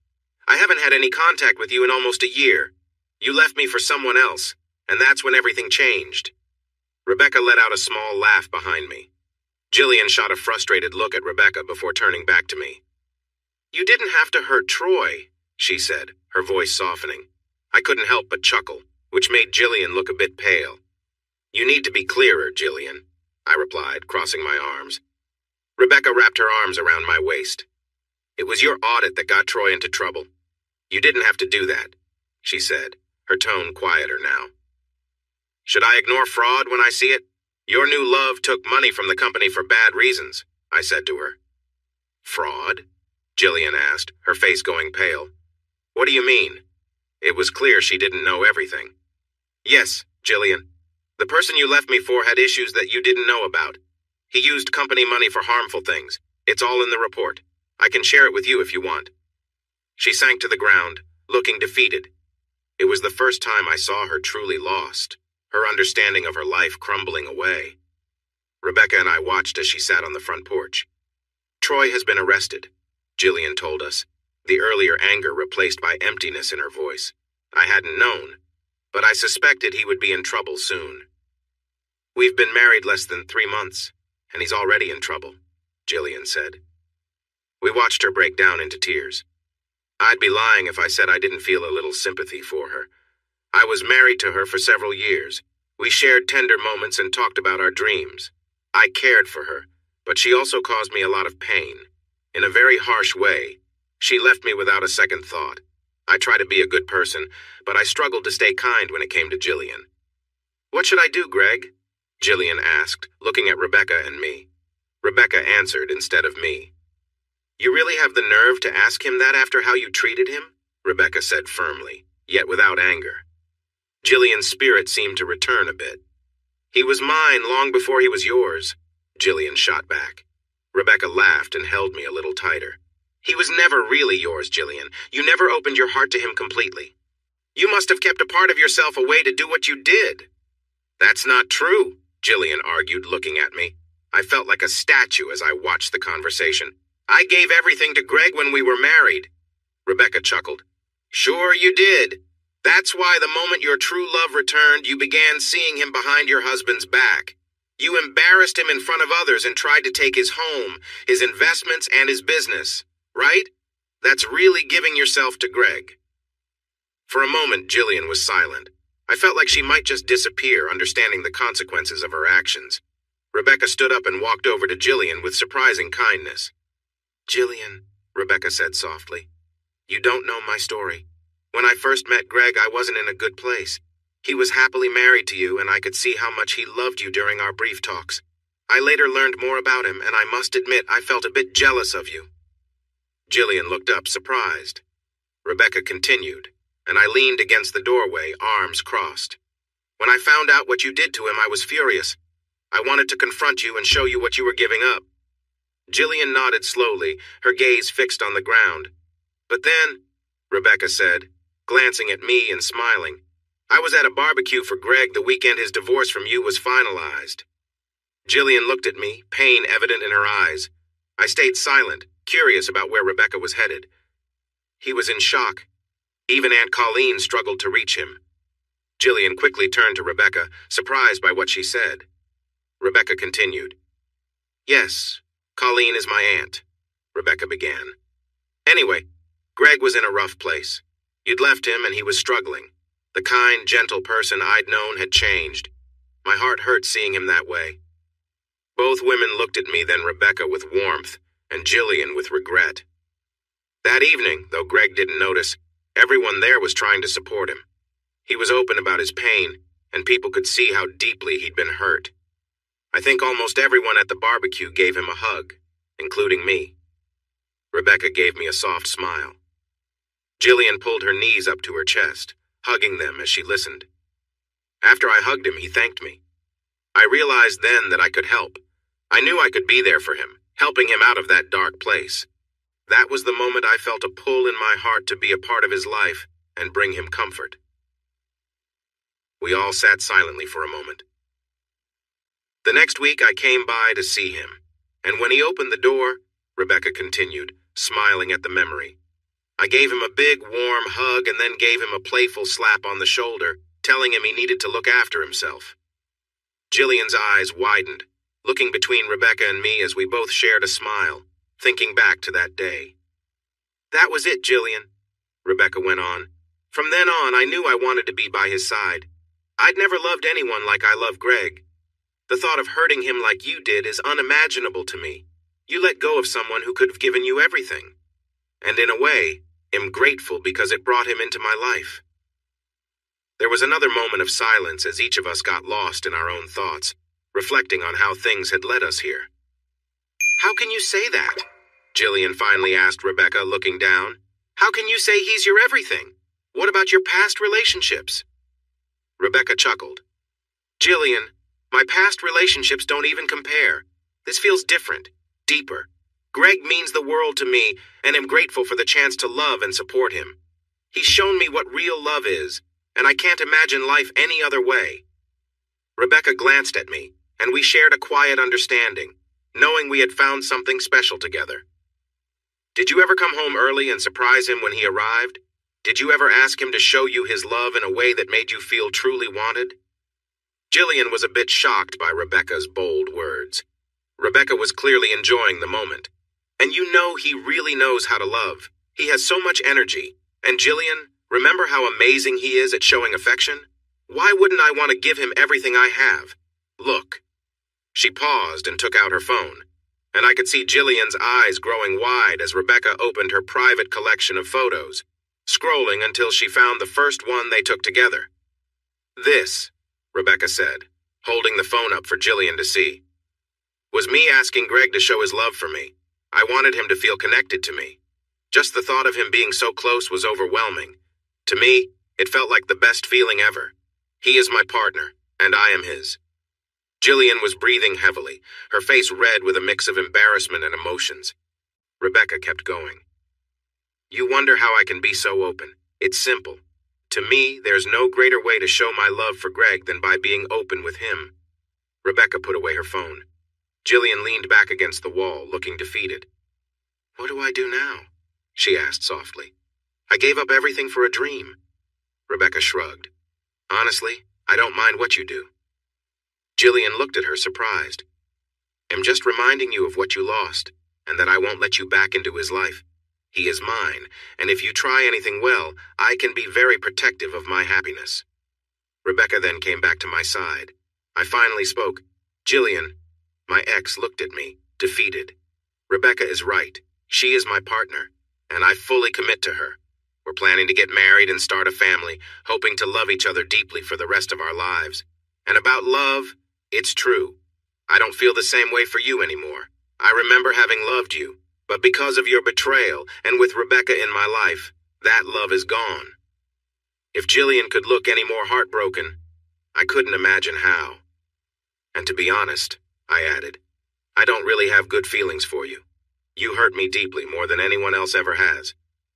"I haven't had any contact with you in almost a year. You left me for someone else, and that's when everything changed." Rebecca let out a small laugh behind me. Jillian shot a frustrated look at Rebecca before turning back to me. "You didn't have to hurt Troy," she said, her voice softening. I couldn't help but chuckle, which made Jillian look a bit pale. "You need to be clearer, Jillian," I replied, crossing my arms. Rebecca wrapped her arms around my waist. "It was your audit that got Troy into trouble. You didn't have to do that," she said, her tone quieter now. "Should I ignore fraud when I see it? Your new love took money from the company for bad reasons," I said to her. "Fraud?" Jillian asked, her face going pale. "What do you mean?" It was clear she didn't know everything. "Yes, Jillian. The person you left me for had issues that you didn't know about. He used company money for harmful things. It's all in the report. I can share it with you if you want." She sank to the ground, looking defeated. It was the first time I saw her truly lost, her understanding of her life crumbling away. Rebecca and I watched as she sat on the front porch. "Troy has been arrested," Jillian told us, the earlier anger replaced by emptiness in her voice. I hadn't known, but I suspected he would be in trouble soon. "We've been married less than 3 months, and he's already in trouble," Jillian said. We watched her break down into tears. I'd be lying if I said I didn't feel a little sympathy for her. I was married to her for several years. We shared tender moments and talked about our dreams. I cared for her, but she also caused me a lot of pain. In a very harsh way, she left me without a second thought. I tried to be a good person, but I struggled to stay kind when it came to Jillian. "What should I do, Greg?" Jillian asked, looking at Rebecca and me. Rebecca answered instead of me. "You really have the nerve to ask him that after how you treated him?" Rebecca said firmly, yet without anger. Jillian's spirit seemed to return a bit. "He was mine long before he was yours," Jillian shot back. Rebecca laughed and held me a little tighter. "He was never really yours, Jillian. You never opened your heart to him completely. You must have kept a part of yourself away to do what you did." "That's not true," Jillian argued, looking at me. I felt like a statue as I watched the conversation. "I gave everything to Greg when we were married." Rebecca chuckled. "Sure you did. That's why the moment your true love returned, you began seeing him behind your husband's back. You embarrassed him in front of others and tried to take his home, his investments, and his business, right? That's really giving yourself to Greg." For a moment, Jillian was silent. I felt like she might just disappear, understanding the consequences of her actions. Rebecca stood up and walked over to Jillian with surprising kindness. "Jillian," Rebecca said softly, "you don't know my story. When I first met Greg, I wasn't in a good place. He was happily married to you, and I could see how much he loved you during our brief talks. I later learned more about him, and I must admit I felt a bit jealous of you." Jillian looked up, surprised. Rebecca continued, and I leaned against the doorway, arms crossed. "When I found out what you did to him, I was furious. I wanted to confront you and show you what you were giving up." Jillian nodded slowly, her gaze fixed on the ground. "But then," Rebecca said, glancing at me and smiling, "I was at a barbecue for Greg the weekend his divorce from you was finalized." Jillian looked at me, pain evident in her eyes. I stayed silent, curious about where Rebecca was headed. He was in shock. Even Aunt Colleen struggled to reach him. Jillian quickly turned to Rebecca, surprised by what she said. Rebecca continued. "Yes, Colleen is my aunt," Rebecca began. "Anyway, Greg was in a rough place. You'd left him and he was struggling. The kind, gentle person I'd known had changed. My heart hurt seeing him that way." Both women looked at me, then Rebecca with warmth, and Jillian with regret. That evening, though Greg didn't notice, everyone there was trying to support him. He was open about his pain, and people could see how deeply he'd been hurt. I think almost everyone at the barbecue gave him a hug, including me. Rebecca gave me a soft smile. Jillian pulled her knees up to her chest, hugging them as she listened. After I hugged him, he thanked me. I realized then that I could help. I knew I could be there for him, helping him out of that dark place. That was the moment I felt a pull in my heart to be a part of his life and bring him comfort. We all sat silently for a moment. The next week I came by to see him, and when he opened the door, Rebecca continued, smiling at the memory. I gave him a big, warm hug and then gave him a playful slap on the shoulder, telling him he needed to look after himself. Jillian's eyes widened, looking between Rebecca and me as we both shared a smile, thinking back to that day. "That was it, Jillian," Rebecca went on. "From then on, I knew I wanted to be by his side. I'd never loved anyone like I love Greg. The thought of hurting him like you did is unimaginable to me. You let go of someone who could have given you everything. And in a way, am grateful because it brought him into my life." There was another moment of silence as each of us got lost in our own thoughts, reflecting on how things had led us here. "How can you say that?" Jillian finally asked Rebecca, looking down. "How can you say he's your everything? What about your past relationships?" Rebecca chuckled. Jillian, my past relationships don't even compare. This feels different, deeper. Greg means the world to me, and I'm grateful for the chance to love and support him. He's shown me what real love is, and I can't imagine life any other way. Rebecca glanced at me, and we shared a quiet understanding, knowing we had found something special together. Did you ever come home early and surprise him when he arrived? Did you ever ask him to show you his love in a way that made you feel truly wanted? Jillian was a bit shocked by Rebecca's bold words. Rebecca was clearly enjoying the moment. And you know he really knows how to love. He has so much energy. And Jillian, remember how amazing he is at showing affection? Why wouldn't I want to give him everything I have? Look. She paused and took out her phone, and I could see Jillian's eyes growing wide as Rebecca opened her private collection of photos, scrolling until she found the first one they took together. This, Rebecca said, holding the phone up for Jillian to see, was me asking Greg to show his love for me. I wanted him to feel connected to me. Just the thought of him being so close was overwhelming. To me, it felt like the best feeling ever. He is my partner, and I am his. Jillian was breathing heavily, her face red with a mix of embarrassment and emotions. Rebecca kept going. You wonder how I can be so open. It's simple. To me, there's no greater way to show my love for Greg than by being open with him. Rebecca put away her phone. Jillian leaned back against the wall, looking defeated. What do I do now? She asked softly. I gave up everything for a dream. Rebecca shrugged. Honestly, I don't mind what you do. Jillian looked at her, surprised. I'm just reminding you of what you lost, and that I won't let you back into his life. He is mine, and if you try anything well, I can be very protective of my happiness. Rebecca then came back to my side. I finally spoke. Jillian, my ex looked at me, defeated. Rebecca is right. She is my partner, and I fully commit to her. We're planning to get married and start a family, hoping to love each other deeply for the rest of our lives. And about love, it's true. I don't feel the same way for you anymore. I remember having loved you, but because of your betrayal and with Rebecca in my life, that love is gone. If Jillian could look any more heartbroken, I couldn't imagine how. And to be honest, I added, I don't really have good feelings for you. You hurt me deeply more than anyone else ever has.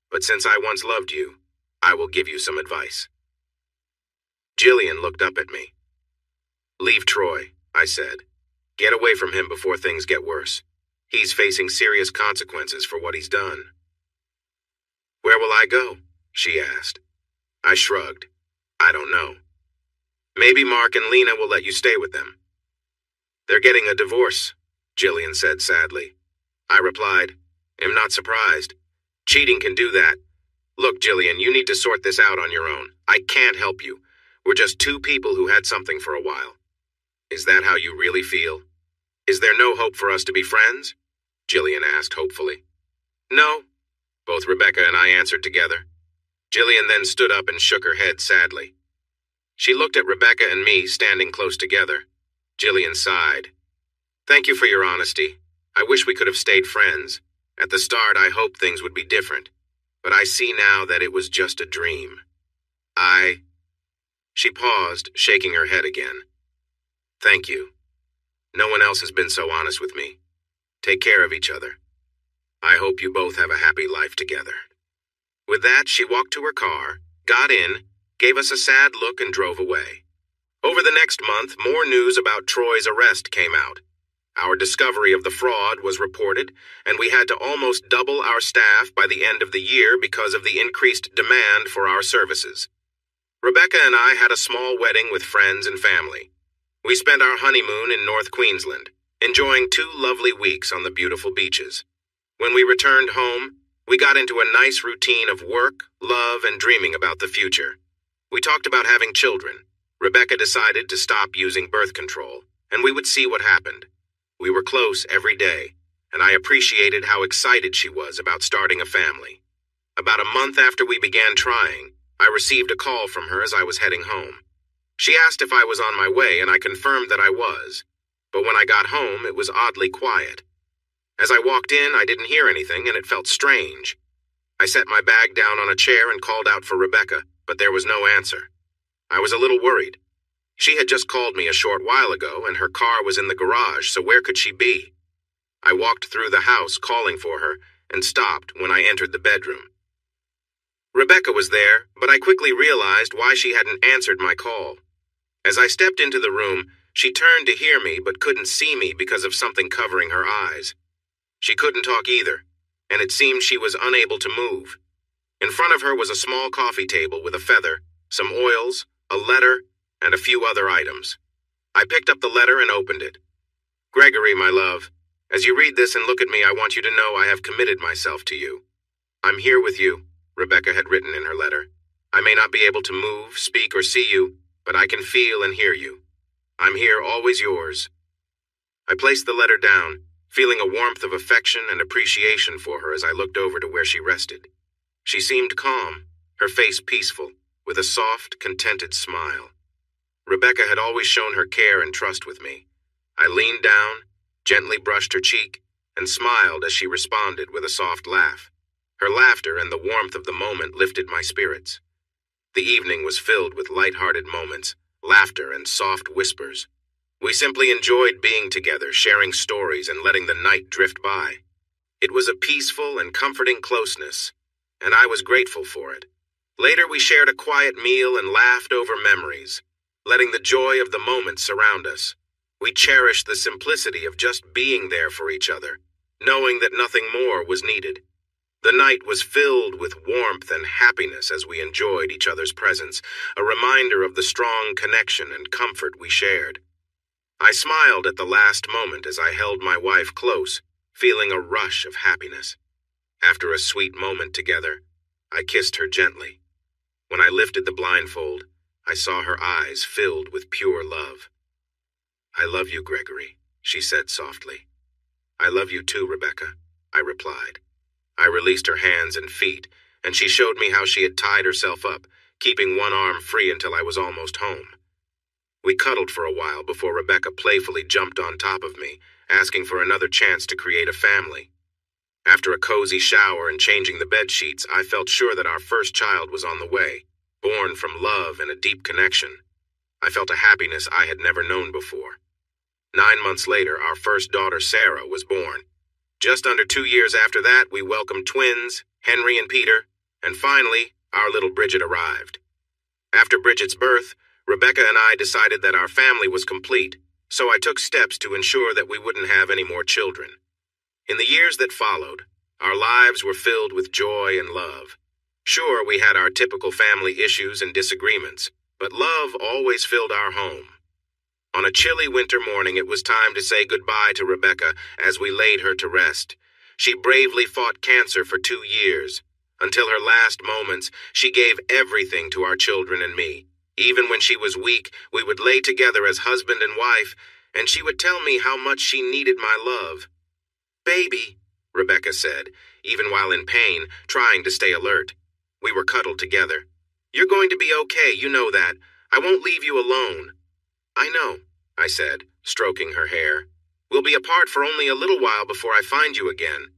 But since I once loved you, I will give you some advice. Jillian looked up at me. Leave Troy, I said. Get away from him before things get worse. He's facing serious consequences for what he's done. Where will I go? She asked. I shrugged. I don't know. Maybe Mark and Lena will let you stay with them. They're getting a divorce, Jillian said sadly. I replied, I'm not surprised. Cheating can do that. Look, Jillian, you need to sort this out on your own. I can't help you. We're just two people who had something for a while. Is that how you really feel? Is there no hope for us to be friends? Jillian asked hopefully. No, both Rebecca and I answered together. Jillian then stood up and shook her head sadly. She looked at Rebecca and me standing close together. Jillian sighed. Thank you for your honesty. I wish we could have stayed friends. At the start, I hoped things would be different, but I see now that it was just a dream. She paused, shaking her head again. Thank you. No one else has been so honest with me. Take care of each other. I hope you both have a happy life together. With that, she walked to her car, got in, gave us a sad look, and drove away. Over the next month, more news about Troy's arrest came out. Our discovery of the fraud was reported, and we had to almost double our staff by the end of the year because of the increased demand for our services. Rebecca and I had a small wedding with friends and family. We spent our honeymoon in North Queensland, enjoying 2 lovely weeks on the beautiful beaches. When we returned home, we got into a nice routine of work, love, and dreaming about the future. We talked about having children. Rebecca decided to stop using birth control, and we would see what happened. We were close every day, and I appreciated how excited she was about starting a family. About a month after we began trying, I received a call from her as I was heading home. She asked if I was on my way, and I confirmed that I was. But when I got home, it was oddly quiet. As I walked in, I didn't hear anything, and it felt strange. I set my bag down on a chair and called out for Rebecca, but there was no answer. I was a little worried. She had just called me a short while ago, and her car was in the garage, so where could she be? I walked through the house calling for her, and stopped when I entered the bedroom. Rebecca was there, but I quickly realized why she hadn't answered my call. As I stepped into the room, she turned to hear me but couldn't see me because of something covering her eyes. She couldn't talk either, and it seemed she was unable to move. In front of her was a small coffee table with a feather, some oils, a letter, and a few other items. I picked up the letter and opened it. Gregory, my love, as you read this and look at me, I want you to know I have committed myself to you. I'm here with you, Rebecca had written in her letter. I may not be able to move, speak, or see you, but I can feel and hear you. I'm here, always yours. I placed the letter down, feeling a warmth of affection and appreciation for her as I looked over to where she rested. She seemed calm, her face peaceful, with a soft, contented smile. Rebecca had always shown her care and trust with me. I leaned down, gently brushed her cheek, and smiled as she responded with a soft laugh. Her laughter and the warmth of the moment lifted my spirits. The evening was filled with light-hearted moments, laughter, and soft whispers. We simply enjoyed being together, sharing stories, and letting the night drift by. It was a peaceful and comforting closeness, and I was grateful for it. Later, we shared a quiet meal and laughed over memories, letting the joy of the moment surround us. We cherished the simplicity of just being there for each other, knowing that nothing more was needed. The night was filled with warmth and happiness as we enjoyed each other's presence, a reminder of the strong connection and comfort we shared. I smiled at the last moment as I held my wife close, feeling a rush of happiness. After a sweet moment together, I kissed her gently. When I lifted the blindfold, I saw her eyes filled with pure love. I love you, Gregory, she said softly. I love you too, Rebecca, I replied. I released her hands and feet, and she showed me how she had tied herself up, keeping one arm free until I was almost home. We cuddled for a while before Rebecca playfully jumped on top of me, asking for another chance to create a family. After a cozy shower and changing the bed sheets, I felt sure that our first child was on the way, born from love and a deep connection. I felt a happiness I had never known before. 9 months later, our first daughter, Sarah, was born. Just under 2 years after that, we welcomed twins, Henry and Peter, and finally, our little Bridget arrived. After Bridget's birth, Rebecca and I decided that our family was complete, so I took steps to ensure that we wouldn't have any more children. In the years that followed, our lives were filled with joy and love. Sure, we had our typical family issues and disagreements, but love always filled our home. On a chilly winter morning, it was time to say goodbye to Rebecca as we laid her to rest. She bravely fought cancer for 2 years. Until her last moments, she gave everything to our children and me. Even when she was weak, we would lay together as husband and wife, and she would tell me how much she needed my love. "Baby," Rebecca said, even while in pain, trying to stay alert. We were cuddled together. "You're going to be okay, you know that. I won't leave you alone." "I know," I said, stroking her hair. "We'll be apart for only a little while before I find you again."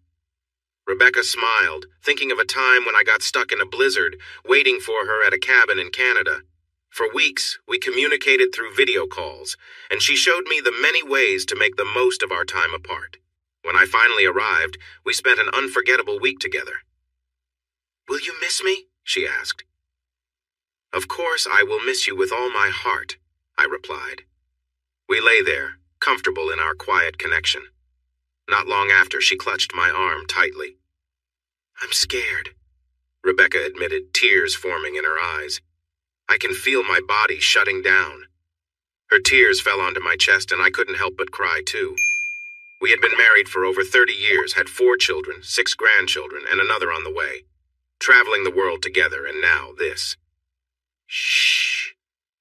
Rebecca smiled, thinking of a time when I got stuck in a blizzard, waiting for her at a cabin in Canada. For weeks, we communicated through video calls, and she showed me the many ways to make the most of our time apart. When I finally arrived, we spent an unforgettable week together. "Will you miss me?" she asked. "Of course I will miss you with all my heart," I replied. We lay there, comfortable in our quiet connection. Not long after, she clutched my arm tightly. "I'm scared," Rebecca admitted, tears forming in her eyes. I can feel my body shutting down. Her tears fell onto my chest, and I couldn't help but cry too. We had been married for over 30 years, had 4 children, 6 grandchildren, and another on the way. Traveling the world together, and now this. "Shh,"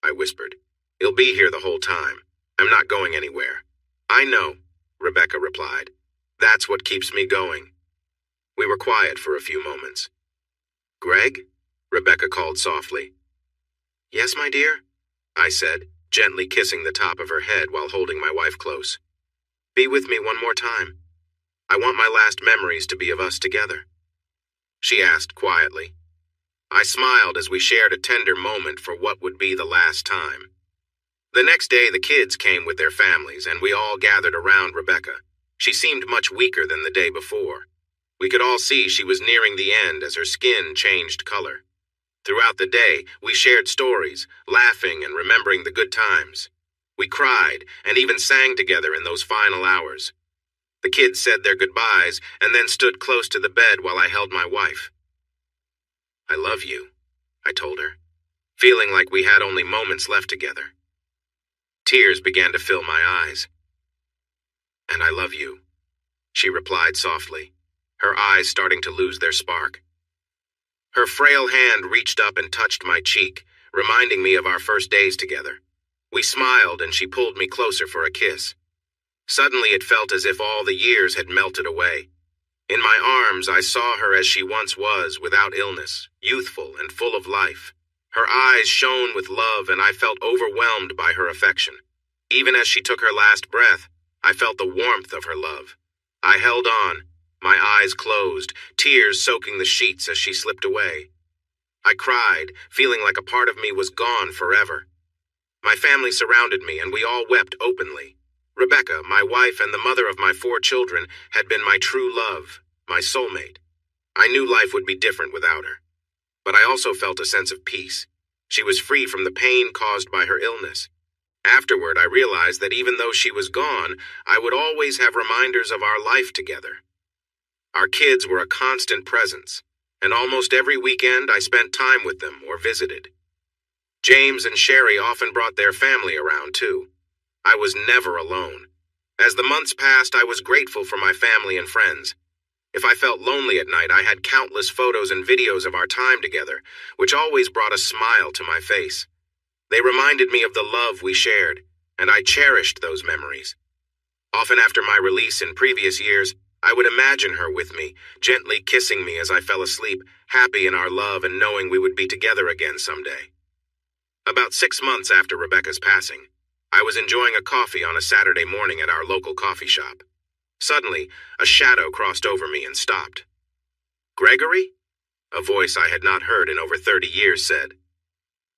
I whispered. "He'll be here the whole time. I'm not going anywhere." "I know," Rebecca replied. "That's what keeps me going." We were quiet for a few moments. "Greg?" Rebecca called softly. "Yes, my dear?" I said, gently kissing the top of her head while holding my wife close. "Be with me one more time. I want my last memories to be of us together." She asked quietly. I smiled as we shared a tender moment for what would be the last time. The next day, the kids came with their families, and we all gathered around Rebecca. She seemed much weaker than the day before. We could all see she was nearing the end as her skin changed color. Throughout the day, we shared stories, laughing and remembering the good times. We cried and even sang together in those final hours. The kids said their goodbyes and then stood close to the bed while I held my wife. "I love you," I told her, feeling like we had only moments left together. Tears began to fill my eyes. "And I love you," she replied softly, her eyes starting to lose their spark. Her frail hand reached up and touched my cheek, reminding me of our first days together. We smiled and she pulled me closer for a kiss. Suddenly it felt as if all the years had melted away. In my arms I saw her as she once was, without illness, youthful and full of life. Her eyes shone with love and I felt overwhelmed by her affection. Even as she took her last breath, I felt the warmth of her love. I held on, my eyes closed, tears soaking the sheets as she slipped away. I cried, feeling like a part of me was gone forever. My family surrounded me and we all wept openly. Rebecca, my wife and the mother of my 4 children, had been my true love, my soulmate. I knew life would be different without her. But I also felt a sense of peace. She was free from the pain caused by her illness. Afterward, I realized that even though she was gone, I would always have reminders of our life together. Our kids were a constant presence, and almost every weekend I spent time with them or visited. James and Sherry often brought their family around, too. I was never alone. As the months passed, I was grateful for my family and friends. If I felt lonely at night, I had countless photos and videos of our time together, which always brought a smile to my face. They reminded me of the love we shared, and I cherished those memories. Often after my release in previous years, I would imagine her with me, gently kissing me as I fell asleep, happy in our love and knowing we would be together again someday. About 6 months after Rebecca's passing, I was enjoying a coffee on a Saturday morning at our local coffee shop. Suddenly, a shadow crossed over me and stopped. "Gregory?" A voice I had not heard in over 30 years said.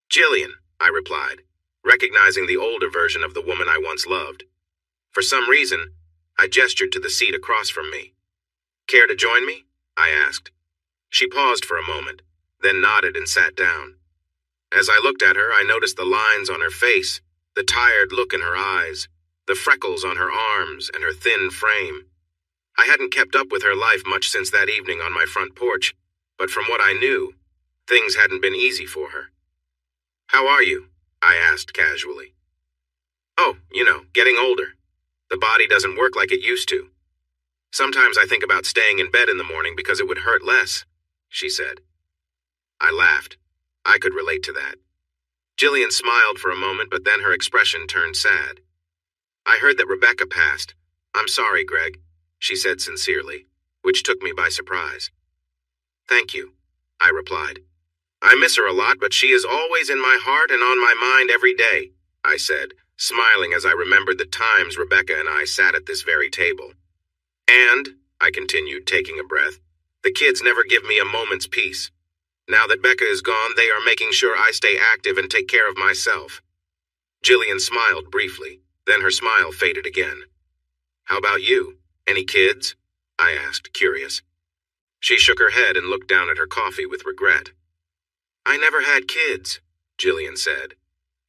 "Jillian," I replied, recognizing the older version of the woman I once loved. For some reason, I gestured to the seat across from me. "Care to join me?" I asked. She paused for a moment, then nodded and sat down. As I looked at her, I noticed the lines on her face, the tired look in her eyes, the freckles on her arms, and her thin frame. I hadn't kept up with her life much since that evening on my front porch, but from what I knew, things hadn't been easy for her. "How are you?" I asked casually. "Oh, getting older. The body doesn't work like it used to. Sometimes I think about staying in bed in the morning because it would hurt less," she said. I laughed. I could relate to that. Jillian smiled for a moment, but then her expression turned sad. "I heard that Rebecca passed. I'm sorry, Greg," she said sincerely, which took me by surprise. "Thank you," I replied. "I miss her a lot, but she is always in my heart and on my mind every day," I said, smiling as I remembered the times Rebecca and I sat at this very table. "And," I continued, taking a breath, "the kids never give me a moment's peace. Now that Becca is gone, they are making sure I stay active and take care of myself." Jillian smiled briefly, then her smile faded again. "How about you? Any kids?" I asked, curious. She shook her head and looked down at her coffee with regret. "I never had kids," Jillian said.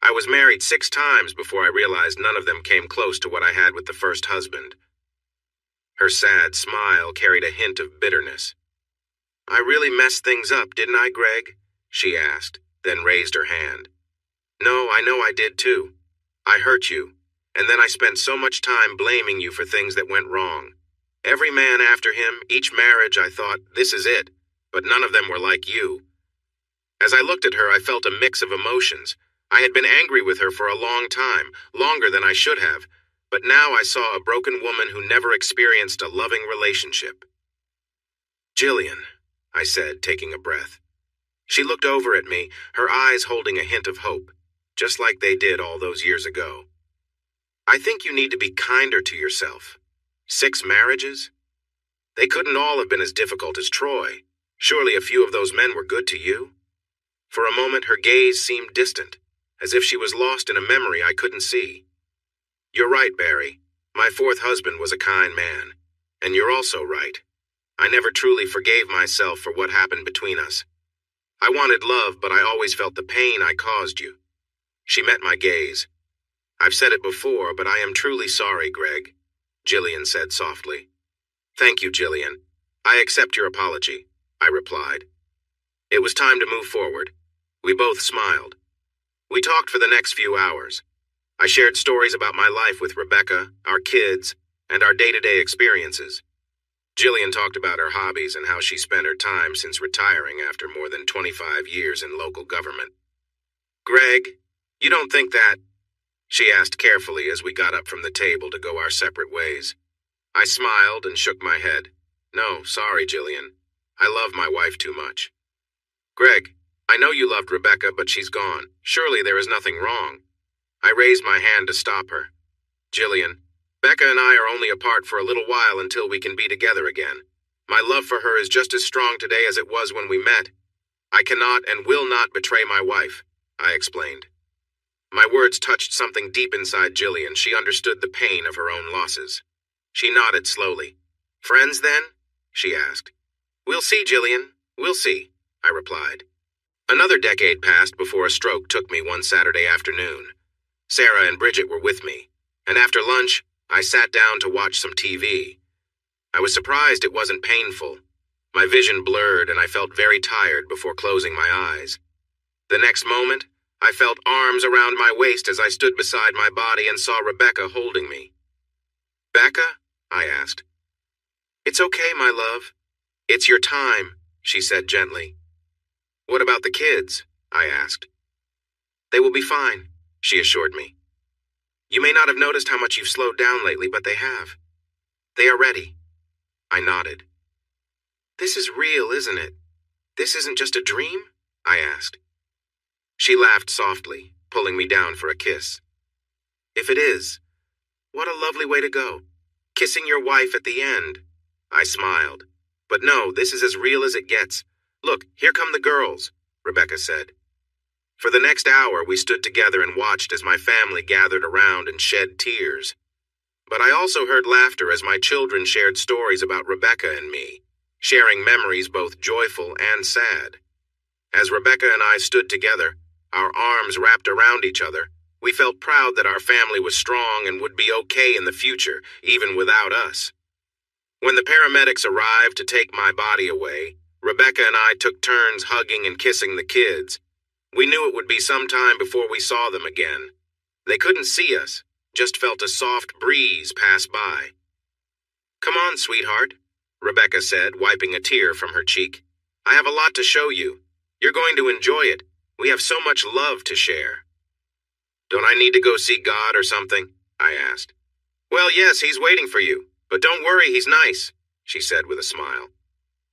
"I was married 6 times before I realized none of them came close to what I had with the first husband." Her sad smile carried a hint of bitterness. "I really messed things up, didn't I, Greg?" she asked, then raised her hand. "No, I know I did too. I hurt you, and then I spent so much time blaming you for things that went wrong. Every man after him, each marriage, I thought, this is it, but none of them were like you." As I looked at her, I felt a mix of emotions. I had been angry with her for a long time, longer than I should have, but now I saw a broken woman who never experienced a loving relationship. "Jillian," I said, taking a breath. She looked over at me, her eyes holding a hint of hope, just like they did all those years ago. "I think you need to be kinder to yourself. 6 marriages? They couldn't all have been as difficult as Troy. Surely a few of those men were good to you?" For a moment, her gaze seemed distant. as if she was lost in a memory I couldn't see. You're right, Barry. My fourth husband was a kind man. And you're also right. I never truly forgave myself for what happened between us. I wanted love, but I always felt the pain I caused you. She met my gaze. I've said it before, but I am truly sorry, Greg, Jillian said softly. Thank you, Jillian. I accept your apology, I replied. It was time to move forward. We both smiled. We talked for the next few hours. I shared stories about my life with Rebecca, our kids, and our day-to-day experiences. Jillian talked about her hobbies and how she spent her time since retiring after more than 25 years in local government. Greg, you don't think that? She asked carefully as we got up from the table to go our separate ways. I smiled and shook my head. No, sorry, Jillian. I love my wife too much. Greg, I know you loved Rebecca, but she's gone. Surely there is nothing wrong. I raised my hand to stop her. Jillian, Becca and I are only apart for a little while until we can be together again. My love for her is just as strong today as it was when we met. I cannot and will not betray my wife, I explained. My words touched something deep inside Jillian. She understood the pain of her own losses. She nodded slowly. Friends, then? She asked. We'll see, Jillian. We'll see, I replied. Another decade passed before a stroke took me one Saturday afternoon. Sarah and Bridget were with me, and after lunch, I sat down to watch some TV. I was surprised it wasn't painful. My vision blurred and I felt very tired before closing my eyes. The next moment, I felt arms around my waist as I stood beside my body and saw Rebecca holding me. Becca? I asked. It's okay, my love. It's your time, she said gently. What about the kids? I asked. They will be fine, she assured me. You may not have noticed how much you've slowed down lately, but they have. They are ready. I nodded. This is real, isn't it? This isn't just a dream? I asked. She laughed softly, pulling me down for a kiss. If it is, what a lovely way to go. Kissing your wife at the end. I smiled. But no, this is as real as it gets. Look, here come the girls, Rebecca said. For the next hour, we stood together and watched as my family gathered around and shed tears. But I also heard laughter as my children shared stories about Rebecca and me, sharing memories both joyful and sad. As Rebecca and I stood together, our arms wrapped around each other, we felt proud that our family was strong and would be okay in the future, even without us. When the paramedics arrived to take my body away, Rebecca and I took turns hugging and kissing the kids. We knew it would be some time before we saw them again. They couldn't see us, just felt a soft breeze pass by. Come on, sweetheart, Rebecca said, wiping a tear from her cheek. I have a lot to show you. You're going to enjoy it. We have so much love to share. Don't I need to go see God or something? I asked. Well, yes, he's waiting for you. But don't worry, he's nice, she said with a smile.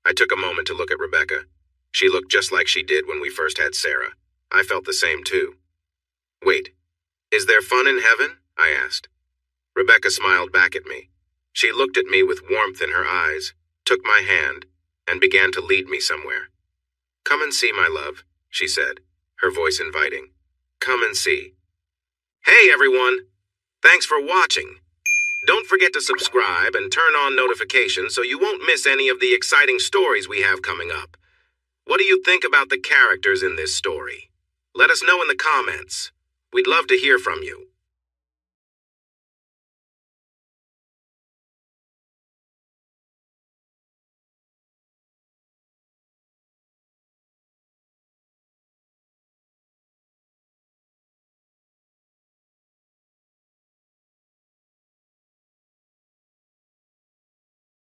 I took a moment to look at Rebecca. She looked just like she did when we first had Sarah. I felt the same too. Wait, is there fun in heaven? I asked. Rebecca smiled back at me. She looked at me with warmth in her eyes, took my hand, and began to lead me somewhere. Come and see, my love, she said, her voice inviting. Come and see. Hey, everyone! Thanks for watching. Don't forget to subscribe and turn on notifications so you won't miss any of the exciting stories we have coming up. What do you think about the characters in this story? Let us know in the comments. We'd love to hear from you.